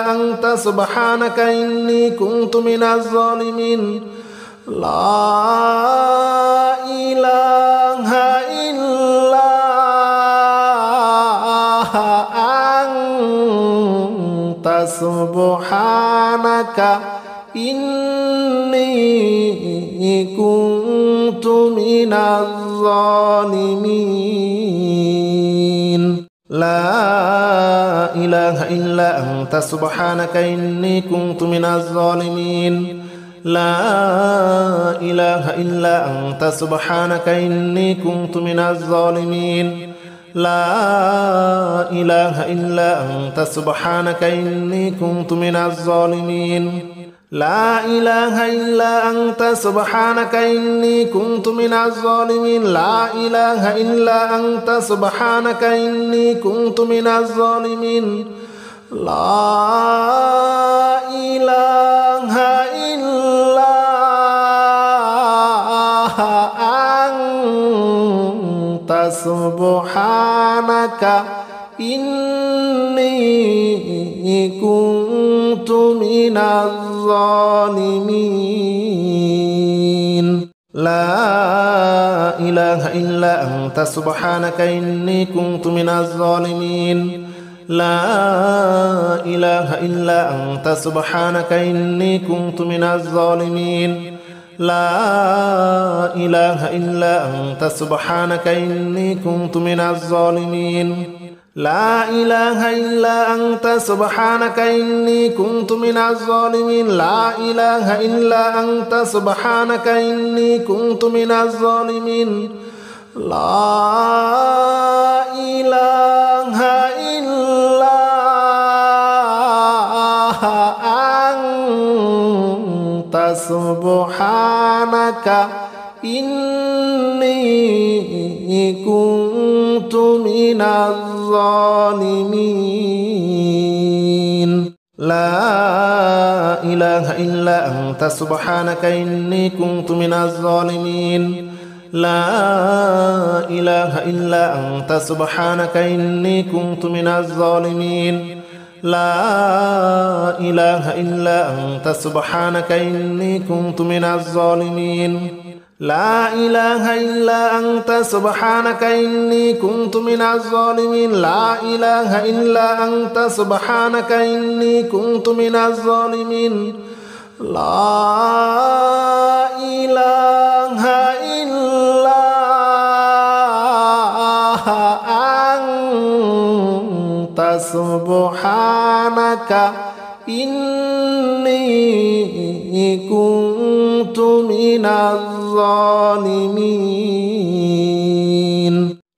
أنت سبحانك إني كنت من الظالمين لا إله إلا أنت سبحانك إني كنت من الظالمين لا إله إلا أنت سبحانك إني كنت من الظالمين لا إله إلا أنت سبحانك إني كنت من الظالمين لا إله إلا أنت سبحانك إني كنت من الظالمين لا إله إلا أنت سبحانك إني كنت من الظالمين لا إله إلا أنت سبحانك إني كنت من الظالمين لا إله إلا أنت سبحانك إني كنت من الظالمين لا إله إلا أنت سبحانك إني كنت من الظالمين لا إله إلا أنت سبحانك إني كنت من الظالمين لا إله إلا أنت سبحانك إني كنت من الظالمين لا إله إلا أنت سبحانك إني كنت من الظالمين لا إله إلا أنت سبحانك إني كنت من الظالمين لا إله إلا أنت سبحانك إني كنت من الظالمين لا إله إلا أنت سبحانك إني كنت من الظالمين لا إله إلا أنت سبحانك إني كنت من الظالمين لا إله إلا أنت سبحانك إني كنت من الظالمين لا إله إلا أنت سبحانك إني كنت من الظالمين لا إله إلا أنت سبحانك إني كنت من الظالمين لا إله إلا أنت سبحانك إني كنت من الظالمين لا إله إلا أنت سبحانك إني كنت من الظالمين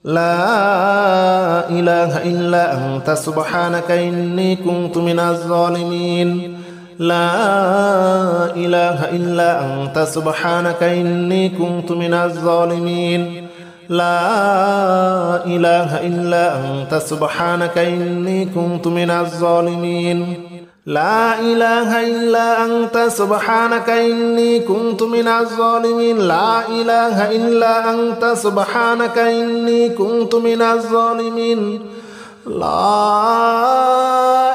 لا إله إلا أنت سبحانك إني كنت من الظالمين لا إله إلا أنت سبحانك إني كنت من الظالمين لا إله إلا أنت سبحانك إني كنت من الظالمين لا إله إلا أنت سبحانك إني كنت من الظالمين لا إله إلا أنت سبحانك إني كنت من الظالمين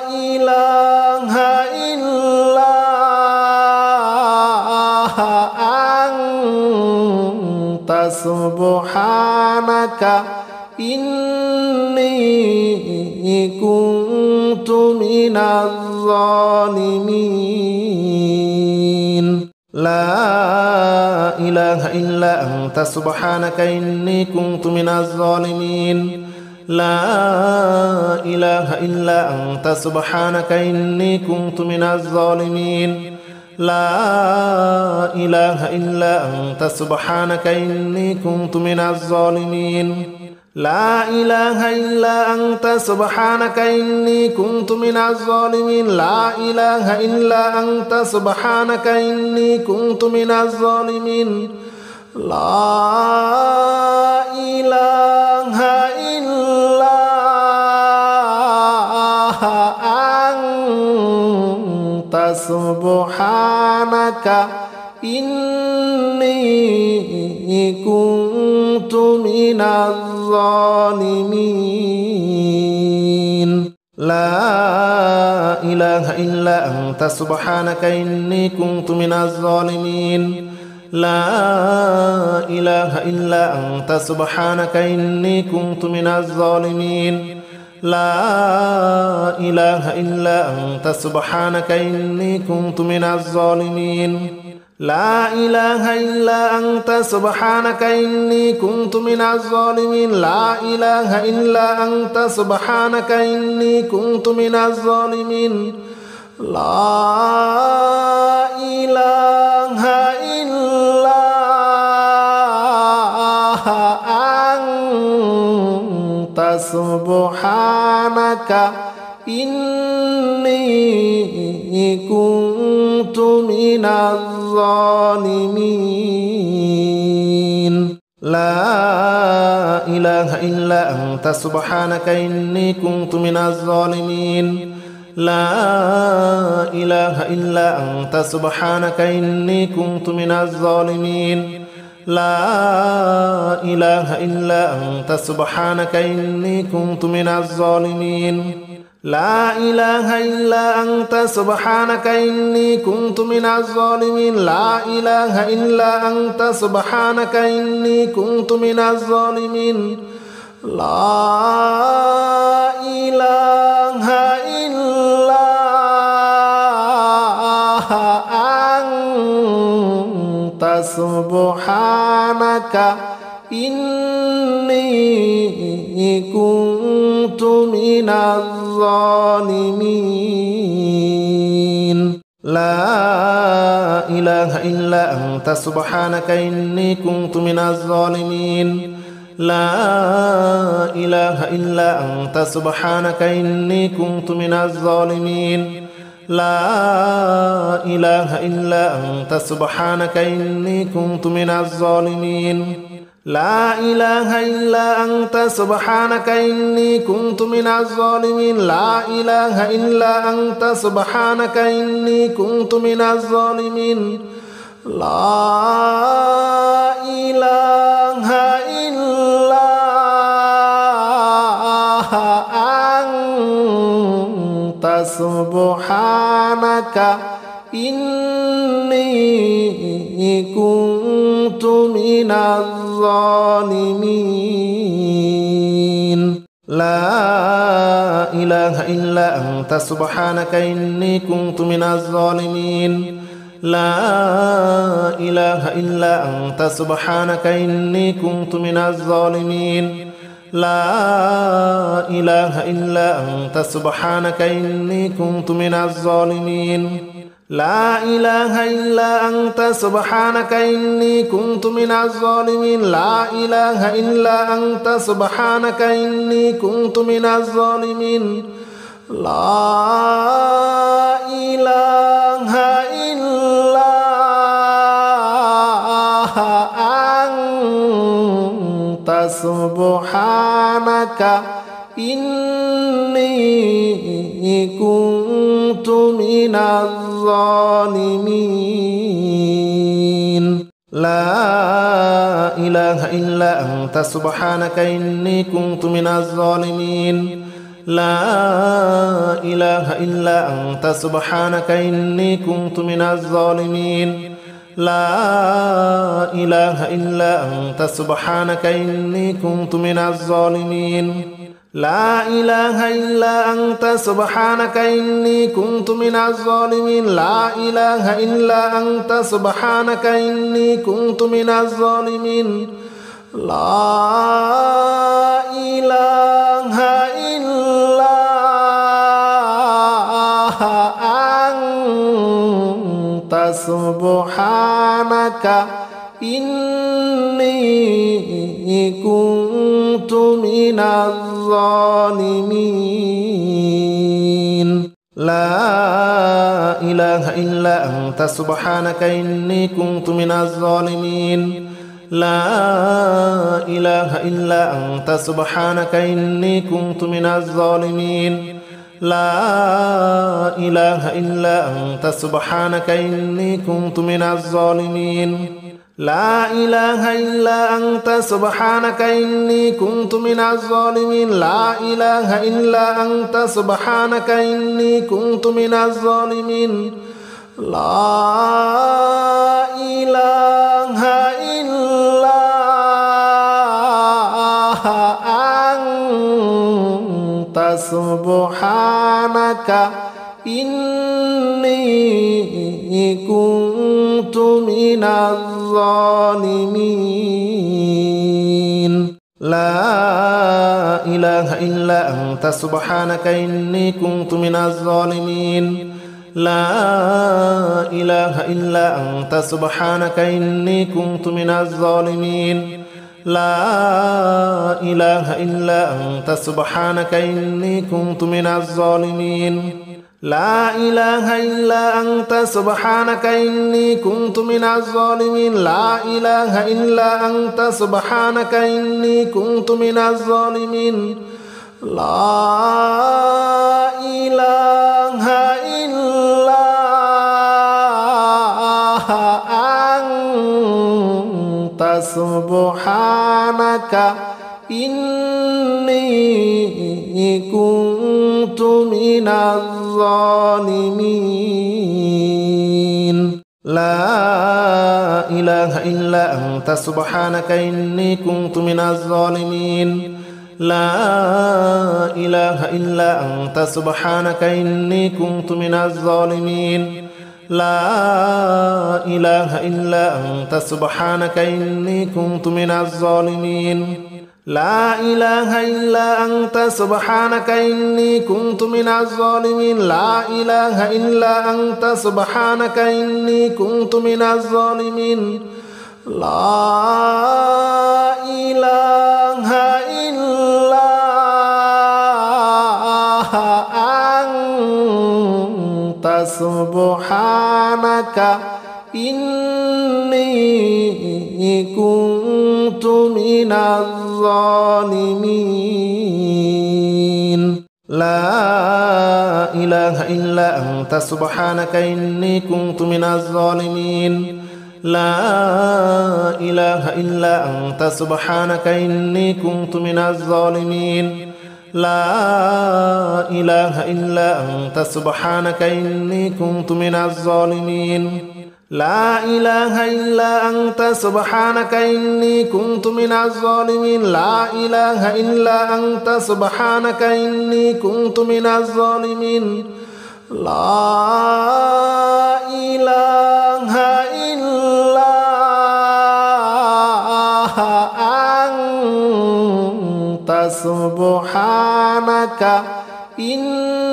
لا إله إلا أنت سبحانك إني كنت من الظالمين لا إله إلا أنت سبحانك إني كنت من الظالمين لا إله إلا أنت سبحانك إني كنت من الظالمين لا إله إلا أنت سبحانك إني كنت من الظالمين لا إله إلا أنت سبحانك إني كنت من الظالمين لا إله إلا أنت سبحانك إني كنت من الظالمين لا إله إلا أنت سبحانك إني كنت من الظالمين لا إله إلا أنت سبحانك إني كنت من الظالمين لا إله إلا أنت سبحانك إني كنت من الظالمين لا إله إلا أنت سبحانك إني كنت من الظالمين لا إله إلا أنت سبحانك إني كنت من الظالمين لا إله إلا أنت سبحانك إني كنت من الظالمين لا إله إلا أنت سبحانك إني كنت من الظالمين لا إله إلا أنت سبحانك إني كنت من الظالمين لا إله إلا أنت سبحانك إني كنت من الظالمين لا إله إلا أنت سبحانك إني كنت من الظالمين لا إله إلا أنت سبحانك إني كنت من الظالمين لا إله إلا أنت سبحانك إني كنت من الظالمين لا إله إلا أنت سبحانك إني كنت من الظالمين لا إله إلا أنت سبحانك إني كنت من الظالمين لا إله إلا أنت سبحانك إني كنت من الظالمين لا إله إلا أنت سبحانك إني كنت من الظالمين لا إله إلا أنت سبحانك إني كنت من الظالمين لا إله إلا أنت سبحانك إني كنت من الظالمين لا إله إلا أنت سبحانك إني كنت من الظالمين لا إله إلا أنت سبحانك إني كنت من الظالمين لا إله إلا أنت سبحانك إني كنت من الظالمين لا إله إلا أنت سبحانك إني كنت من الظالمين لا إله إلا أنت سبحانك إني كنت من الظالمين لا إله إلا أنت سبحانك إني كنت من الظالمين لا إله إلا أنت سبحانك إني كنت من الظالمين لا إله إلا أنت سبحانك إني كنت من الظالمين لا إله إلا أنت سبحانك إني كنت من الظالمين لا إله إلا أنت سبحانك إني كنت من الظالمين لا إله إلا أنت سبحانك إني كنت من الظالمين لا إله إلا أنت سبحانك إني كنت من الظالمين لا إله إلا أنت سبحانك إني كنت من الظالمين لا إله إلا أنت سبحانك إني كنت من الظالمين لا إله إلا أنت سبحانك إني كنت من الظالمين لا إله إلا أنت سبحانك إني كنت من الظالمين لا إله إلا أنت سبحانك إني كنت من الظالمين لا إله إلا أنت سبحانك إني كنت من الظالمين لا إله إلا أنت سبحانك إني كنت من الظالمين لا إله إلا أنت سبحانك إني كنت من الظالمين لا إله إلا أنت سبحانك إني كنت من الظالمين لا إله إلا أنت سبحانك إني كنت من الظالمين لا إله إلا أنت سبحانك إني كنت من الظالمين لا إله إلا أنت سبحانك إني كنت من الظالمين لا إله إلا أنت سبحانك إني كنت من الظالمين لا إله إلا أنت سبحانك إني كنت من الظالمين لا إله إلا أنت سبحانك إني كنت من الظالمين لا إله إلا أنت سبحانك إني كنت من الظالمين لا إله إلا أنت سبحانك إني كنت من الظالمين لا إله إلا أنت سبحانك إني كنت من الظالمين لا إله إلا أنت سبحانك إني كنت من الظالمين لا إله إلا أنت سبحانك إني كنت من الظالمين لا إله إلا أنت سبحانك إني كنت من الظالمين لا إله إلا أنت سبحانك إني كنت من الظالمين لا إله إلا أنت سبحانك إني كنت من الظالمين لا إله إلا أنت سبحانك إني كنت من الظالمين لا إله إلا أنت سبحانك إني كنت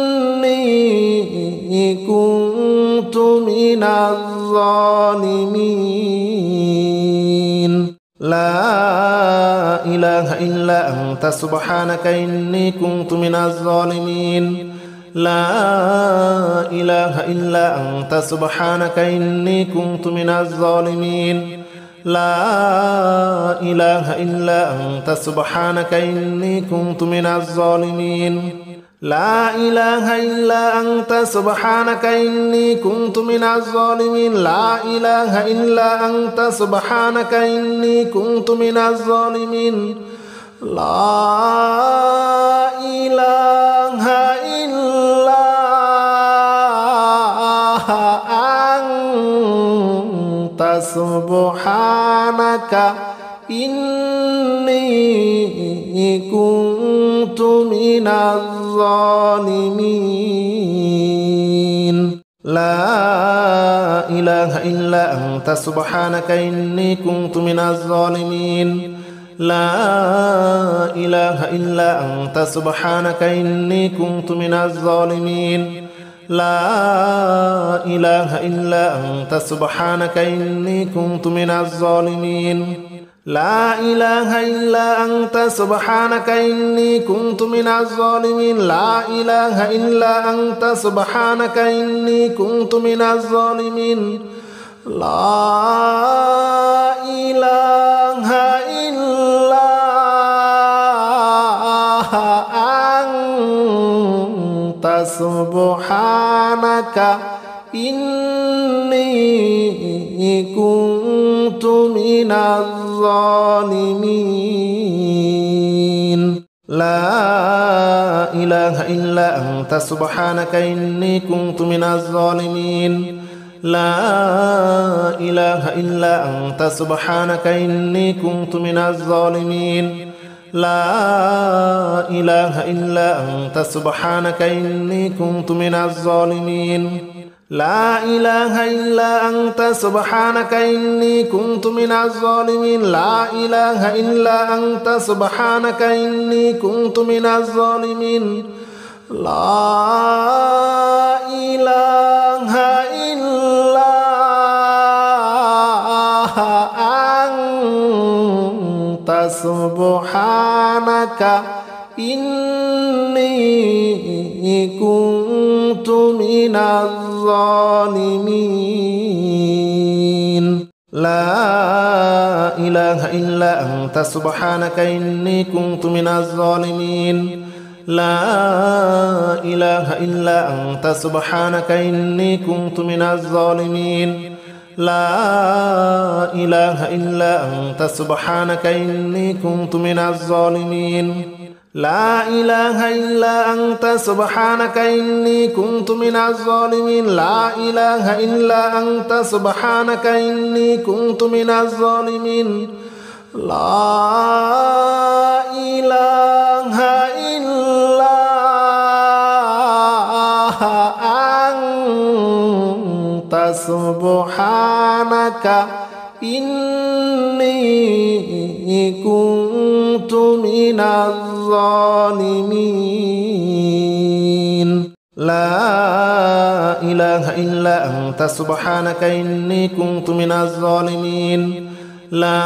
من الظالمين لا إله إلا أنت سبحانك إني كنت من الظالمين لا إله إلا أنت سبحانك إني كنت من الظالمين لا إله إلا أنت سبحانك إني كنت من الظالمين لا إله إلا أنت سبحانك إني كنت من الظالمين لا إله إلا أنت سبحانك إني كنت من الظالمين لا إله إلا أنت سبحانك إني كنت من الظالمين لا إله إلا أنت سبحانك إني كنت من الظالمين لا إله إلا أنت سبحانك إني كنت من الظالمين لا إله إلا أنت سبحانك إني كنت من الظالمين لا إله إلا أنت سبحانك إني كنت من الظالمين لا إله إلا أنت سبحانك إني كنت من الظالمين لا إله إلا أنت سبحانك إني كنت من الظالمين لا إله إلا أنت سبحانك إني كنت من الظالمين لا إله إلا أنت سبحانك إني كنت من الظالمين لا إله إلا أنت سبحانك إني كنت من الظالمين لا إله إلا أنت سبحانك إني كنت من الظالمين لا إله إلا أنت سبحانك إني كنت من الظالمين لا إله إلا أنت سبحانك إني كنت من الظالمين لا إله إلا أنت سبحانك إني كنت من الظالمين لا إله إلا أنت سبحانك إني كنت من الظالمين لا إله إلا أنت سبحانك إني كنت من الظالمين لا إله إلا أنت سبحانك إني كنت من الظالمين لا إله إلا أنت سبحانك إني كنت من الظالمين لا إله إلا أنت سبحانك إني كنت من الظالمين لا إله إلا أنت سبحانك إني كنت من الظالمين لا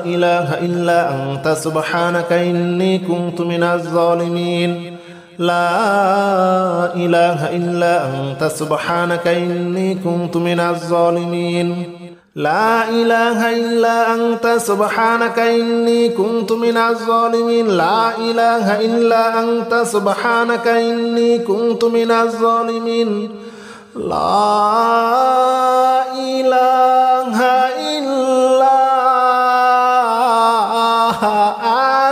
إله إلا أنت سبحانك إني كنت من الظالمين لا إله إلا أنت سبحانك إني كنت من الظالمين لا إله إلا أنت سبحانك إني كنت من الظالمين لا إله إلا أنت سبحانك إني كنت من الظالمين لا إله إلا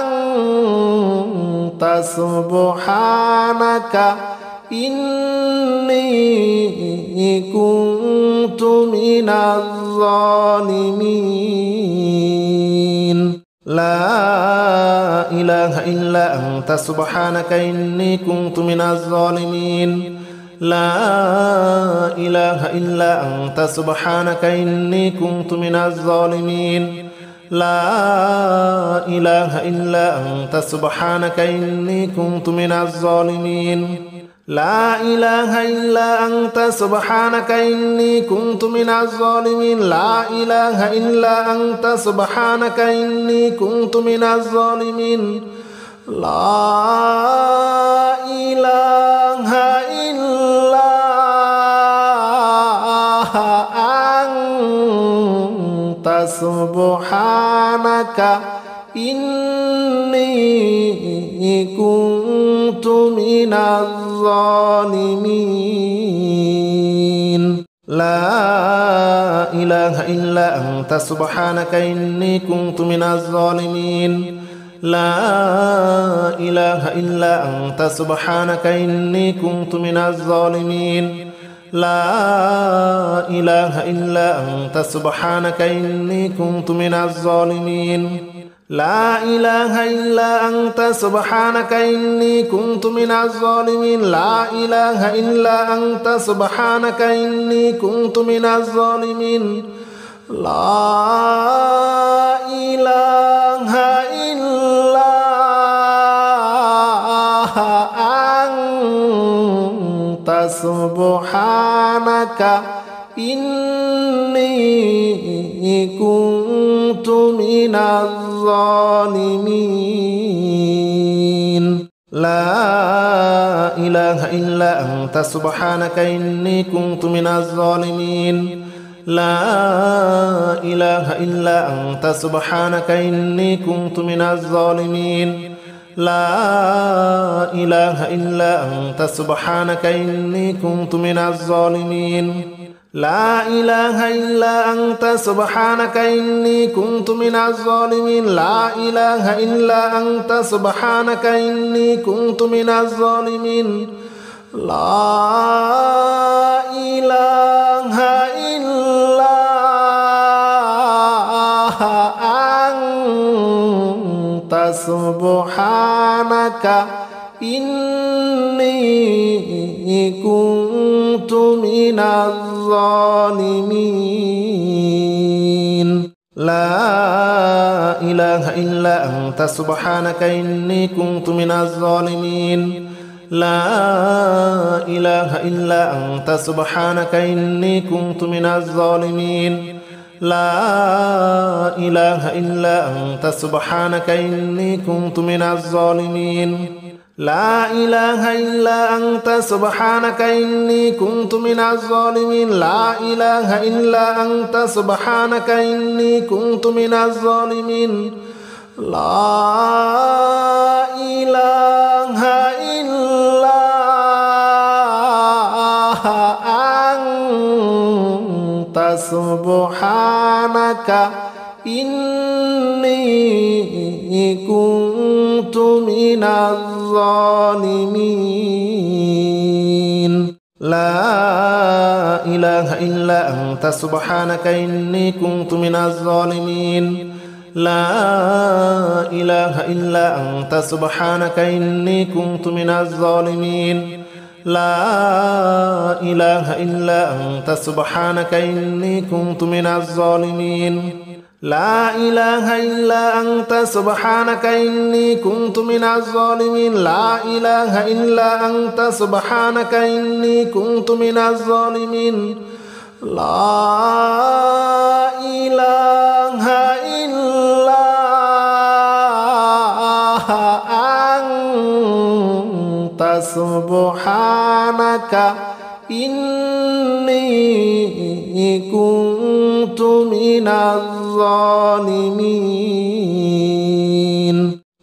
أنت سبحانك إني كنت من الظالمين لا إله إلا أنت سبحانك إني كنت من الظالمين لا إله إلا أنت سبحانك إني كنت من الظالمين لا إله إلا أنت سبحانك إني كنت من الظالمين لا إله إلا أنت سبحانك إني كنت من الظالمين لا إله إلا أنت سبحانك إني كنت من الظالمين لا إله إلا أنت سبحانك إني كنت من الظالمين لا إله إلا أنت سبحانك إني كنت من الظالمين لا إله إلا أنت سبحانك إني كنت من الظالمين لا إله إلا أنت سبحانك إني كنت من الظالمين لا إله إلا أنت سبحانك إني كنت من الظالمين لا إله إلا أنت سبحانك إني كنت من الظالمين لا إله إلا أنت سبحانك إني كنت من الظالمين لا إله إلا أنت سبحانك إني كنت من الظالمين لا إله إلا أنت سبحانك إني كنت من الظالمين لا إله إلا أنت سبحانك إني كنت من الظالمين لا إله إلا أنت سبحانك إني كنت من الظالمين لا إله إلا أنت سبحانك إني كنت من الظالمين لا إله إلا أنت سبحانك إني كنت من الظالمين لا إله إلا أنت سبحانك إني كنت من الظالمين لا إله إلا أنت سبحانك إني كنت من الظالمين لا إله إلا أنت سبحانك إني كنت من الظالمين لا إله إلا أنت سبحانك إني كنت من الظالمين لا إله إلا أنت سبحانك إني كنت من الظالمين لا إله إلا أنت سبحانك إني كنت من الظالمين لا إله إلا أنت سبحانك إني كنت من الظالمين لا إله إلا أنت سبحانك إني كنت من الظالمين لا إله إلا أنت سبحانك إني كنت من الظالمين لا إله إلا أنت سبحانك إني كنت من الظالمين لا إله إلا أنت سبحانك إني كنت من الظالمين لا إله إلا أنت سبحانك إني كنت من الظالمين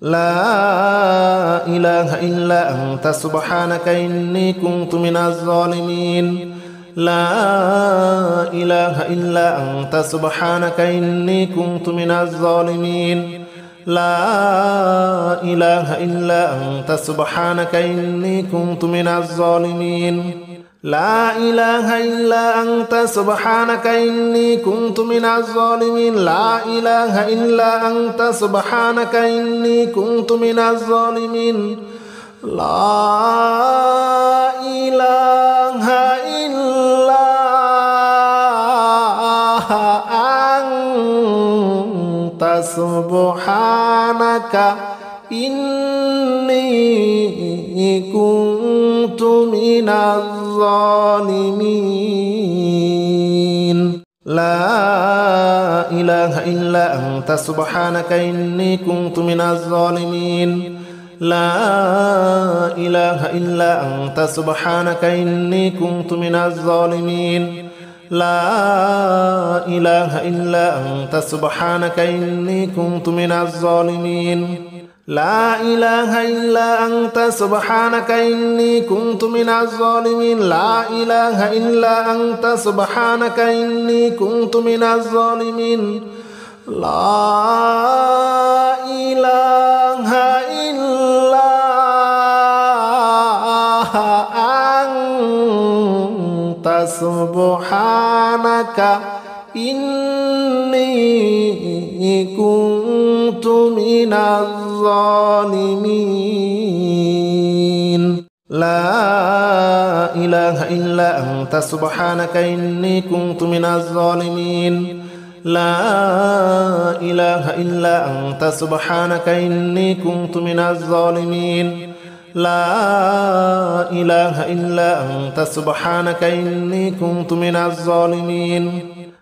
لا إله إلا أنت سبحانك إني كنت من الظالمين لا إله إلا أنت سبحانك إني كنت من الظالمين لا إله إلا أنت سبحانك إني كنت من الظالمين لا إله إلا أنت سبحانك إني كنت من الظالمين لا إله إلا أنت سبحانك إني كنت من الظالمين لا إله إلا أنت سبحانك إني كنت من الظالمين لا إله إلا أنت سبحانك إني كنت من الظالمين لا إله إلا أنت سبحانك إني كنت من الظالمين لا إله إلا أنت سبحانك إني كنت من الظالمين لا إله إلا أنت سبحانك إني كنت من الظالمين لا إله إلا أنت سبحانك إني كنت من الظالمين لا إله إلا أنت سبحانك إني كنت من الظالمين لا إله إلا أنت سبحانك إني كنت من الظالمين لا إله إلا أنت سبحانك إني كنت من الظالمين لا إله إلا أنت سبحانك إني كنت من الظالمين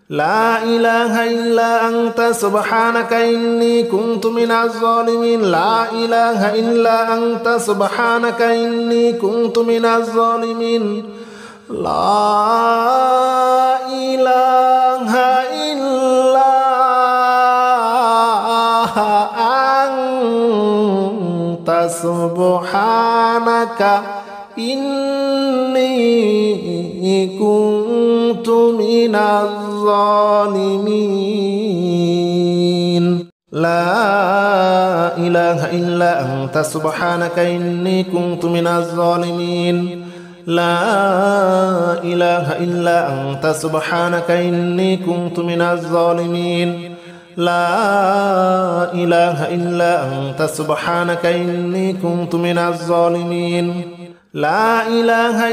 لا إله إلا أنت سبحانك إني كنت من الظالمين لا إله إلا أنت سبحانك إني كنت من الظالمين لا إله إلا أنت سبحانك إني كنت من الظالمين لا إله إلا أنت سبحانك إني كنت من الظالمين لا إله إلا أنت سبحانك إني كنت من الظالمين لا إله إلا أنت سبحانك إني كنت من الظالمين لا إله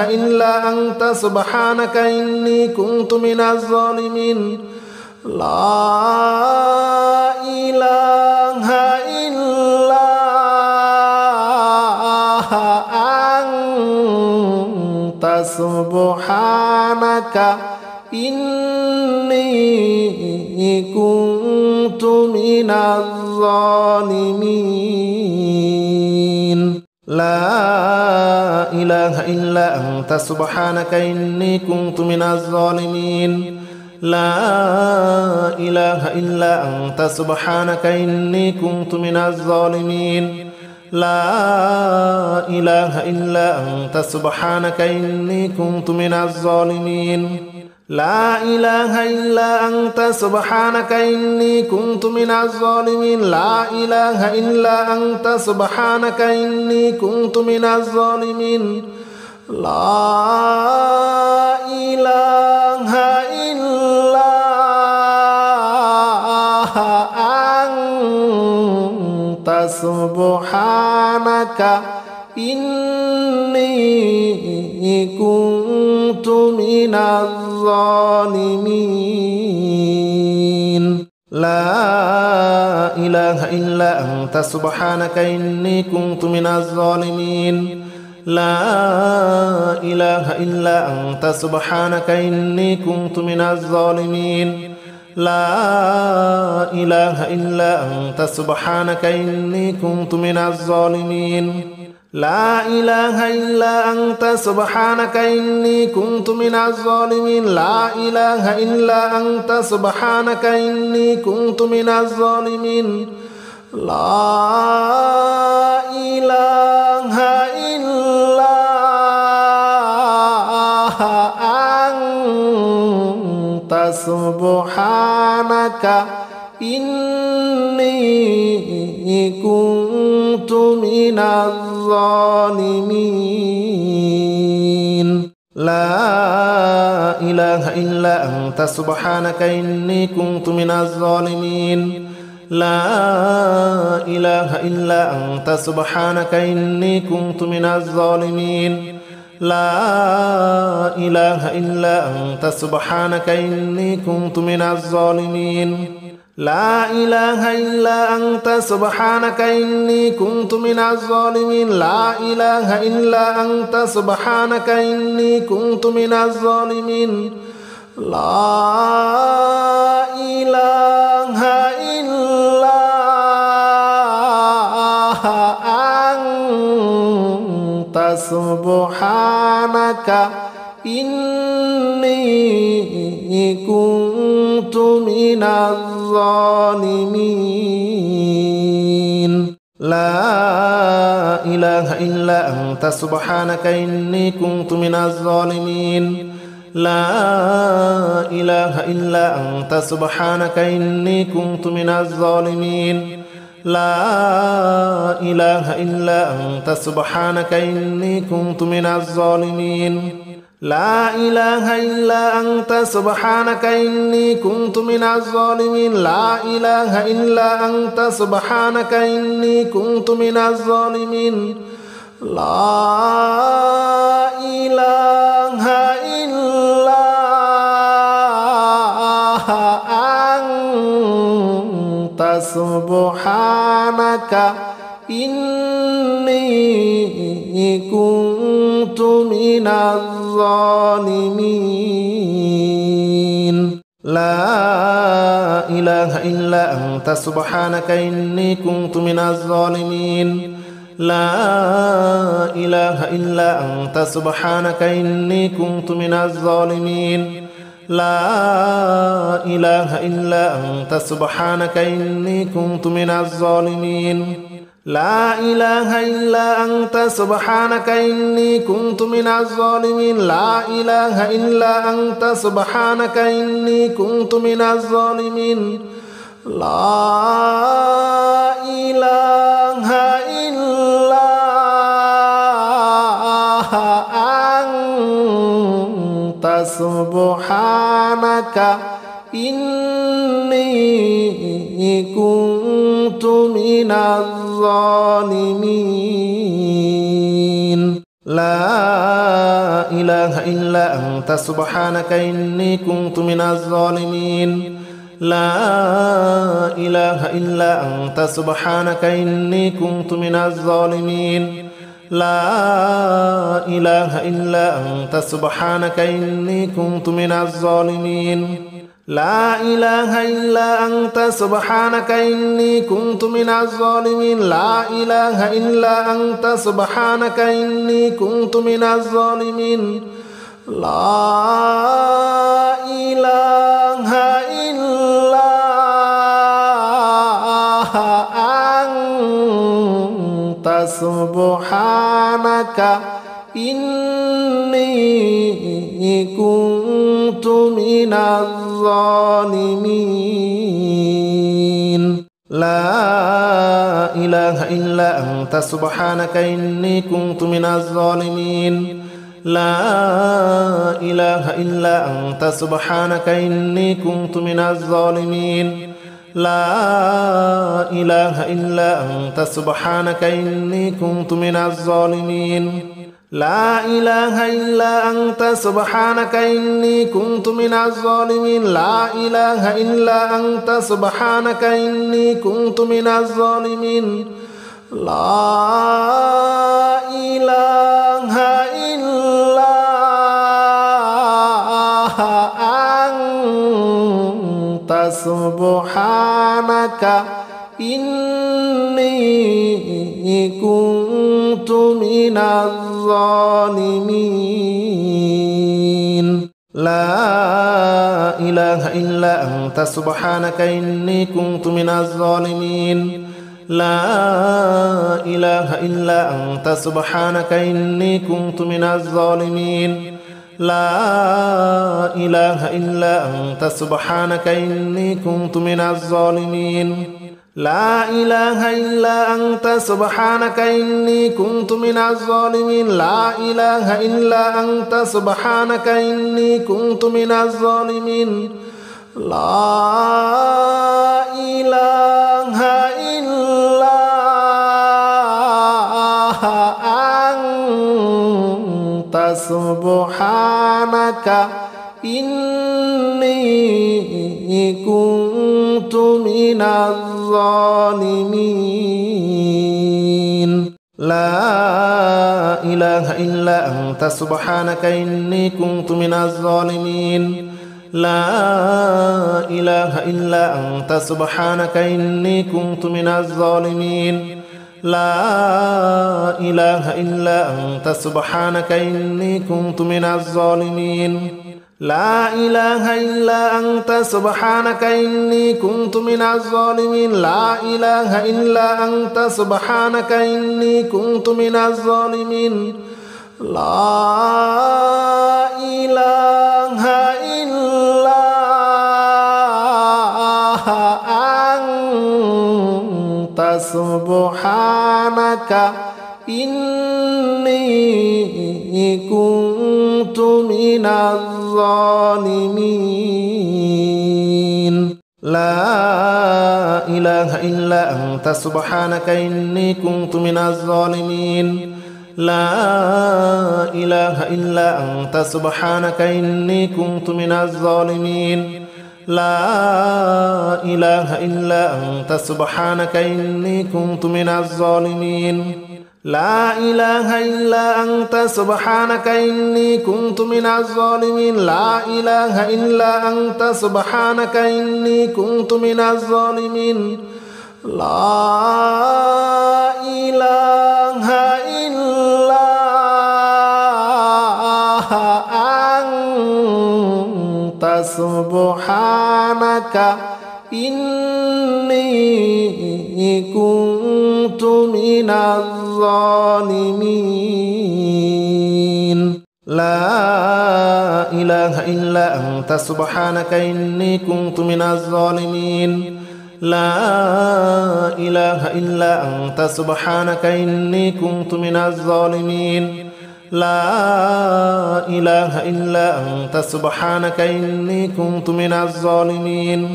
إلا أنت سبحانك إني كنت من الظالمين لا إله إلا أنت سبحانك إني كنت من الظالمين لا إله إلا أنت سبحانك إني كنت من الظالمين لا إله إلا أنت سبحانك إني كنت من الظالمين لا إله إلا أنت سبحانك إني كنت من الظالمين لا إله إلا أنت سبحانك إني كنت من الظالمين لا إله إلا أنت سبحانك إني كنت من الظالمين لا إله إلا أنت سبحانك إني كنت من الظالمين لا إله إلا أنت سبحانك إني كنت من الظالمين لا إله إلا أنت سبحانك إني كنت من الظالمين لا إله إلا أنت سبحانك إني كنت من الظالمين لا إله إلا أنت سبحانك إني كنت من الظالمين لا إله إلا أنت سبحانك إني كنت من الظالمين لا إله إلا أنت سبحانك إني كنت من الظالمين لا إله إلا أنت سبحانك إني كنت من الظالمين لا إله إلا أنت سبحانك إني كنت من الظالمين لا إله إلا أنت سبحانك إني كنت من الظالمين لا إله إلا أنت سبحانك إني كنت من الظالمين لا إله إلا أنت سبحانك إني كنت من الظالمين لا إله إلا أنت سبحانك إني كنت من الظالمين لا إله إلا أنت سبحانك إني كنت من الظالمين لا إله إلا أنت سبحانك إني كنت من الظالمين لا إله إلا أنت سبحانك إني كنت من الظالمين لا إله إلا أنت سبحانك إني كنت من الظالمين لا إله إلا أنت سبحانك إني كنت من الظالمين لا إله إلا أنت سبحانك إني كنت من الظالمين لا إله إلا أنت سبحانك إني كنت من الظالمين لا إله إلا أنت سبحانك إني كنت من الظالمين لا إله إلا أنت سبحانك إني كنت من الظالمين لا إله إلا أنت سبحانك إني كنت من الظالمين لا إله إلا أنت سبحانك إني كنت من الظالمين لا إله إلا أنت سبحانك إني كنت من الظالمين لا إله إلا أنت سبحانك إني كنت من الظالمين لا إله إلا أنت سبحانك إني كنت من الظالمين لا إله إلا أنت سبحانك إني كنت من الظالمين لا إله إلا أنت سبحانك إني كنت من الظالمين لا إله إلا أنت سبحانك إني كنت من الظالمين لا إله إلا أنت سبحانك إني كنت من الظالمين لا إله إلا أنت سبحانك إني كنت من الظالمين لا إله إلا أنت سبحانك إني كنت من الظالمين لا إله إلا أنت سبحانك إني كنت من الظالمين لا إله إلا أنت سبحانك إني كنت من الظالمين لا إله إلا أنت سبحانك إني كنت من الظالمين لا إله إلا أنت سبحانك إني كنت من الظالمين لا إله إلا أنت سبحانك إني كنت من الظالمين لا إله إلا أنت سبحانك إني كنت من الظالمين لا إله إلا أنت سبحانك إني كنت من الظالمين لا إله إلا أنت سبحانك إني كنت من الظالمين لا إله إلا أنت سبحانك إني كنت من الظالمين لا إله إلا أنت سبحانك إني كنت من الظالمين لا إله إلا أنت سبحانك إني كنت من الظالمين لا إله إلا أنت سبحانك إني كنت من الظالمين لا إله إلا أنت سبحانك إني كنت من الظالمين لا إله إلا أنت سبحانك إني كنت من الظالمين لا إله إلا أنت سبحانك إني كنت من الظالمين لا إله إلا أنت سبحانك إني كنت من الظالمين لا إله إلا أنت سبحانك إني كنت من الظالمين لا إله إلا أنت سبحانك إني كنت من الظالمين لا إله إلا أنت سبحانك إني كنت من الظالمين لا إله إلا أنت سبحانك إني كنت من الظالمين لا إله إلا أنت سبحانك إني كنت من الظالمين لا إله إلا أنت سبحانك إني كنت من الظالمين لا إله إلا أنت سبحانك إني كنت من الظالمين لا إله إلا أنت سبحانك إني كنت من الظالمين لا إله إلا أنت سبحانك إني كنت من الظالمين لا إله إلا أنت سبحانك إني كنت من الظالمين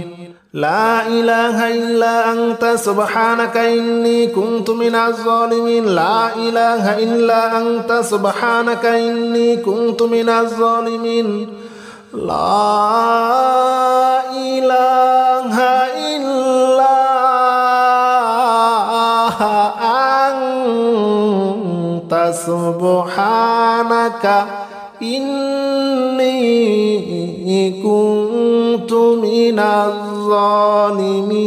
لا إله إلا أنت سبحانك إني كنت من الظالمين لا إله إلا أنت سبحانك إني كنت من الظالمين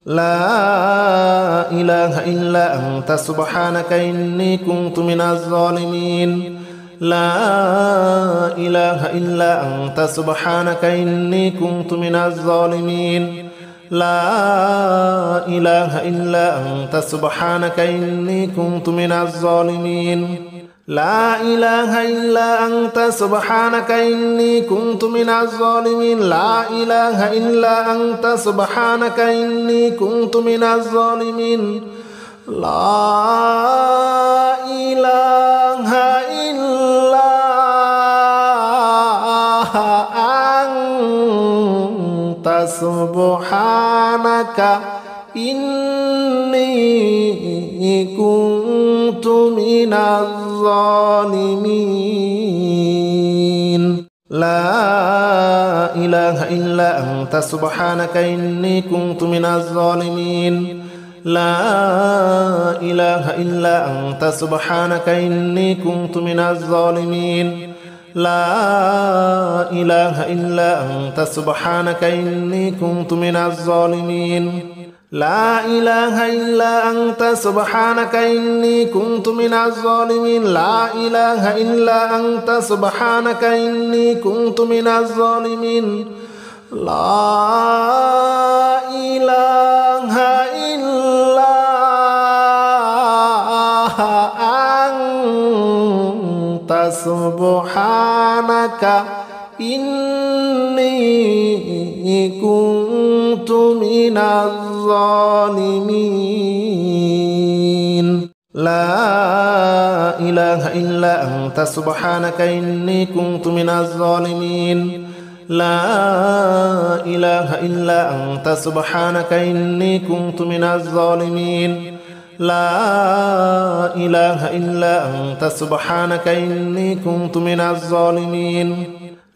لا إله إلا أنت سبحانك إني كنت من الظالمين لا إله إلا أنت سبحانك إني كنت من الظالمين لا إله إلا أنت سبحانك إني كنت من الظالمين لا إله إلا أنت سبحانك إني كنت من الظالمين لا إله إلا أنت سبحانك إني كنت من الظالمين لا إله إلا أنت سبحانك إني كنت من الظالمين لا إله إلا أنت سبحانك إني كنت من الظالمين لا إله إلا أنت سبحانك إني كنت من الظالمين لا إله إلا أنت سبحانك إني كنت من الظالمين لا إله إلا أنت سبحانك إني كنت من الظالمين لا إله إلا أنت سبحانك إني كنت من الظالمين لا إله إلا أنت سبحانك إني كنت من الظالمين لا إله إلا أنت سبحانك إني كنت من الظالمين لا إله إلا أنت سبحانك إني كنت من الظالمين لا إله إلا أنت سبحانك إني كنت من الظالمين لا إله إلا أنت سبحانك إني كنت من الظالمين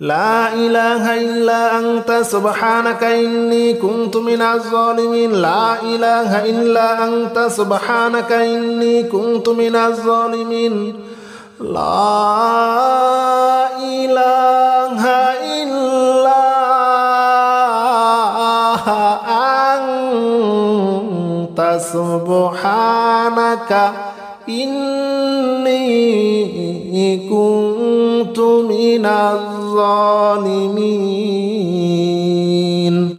لا إله إلا أنت سبحانك إني كنت من الظالمين لا إله إلا أنت سبحانك إني كنت من الظالمين لا إله إلا أنت سبحانك إني كنت من الظالمين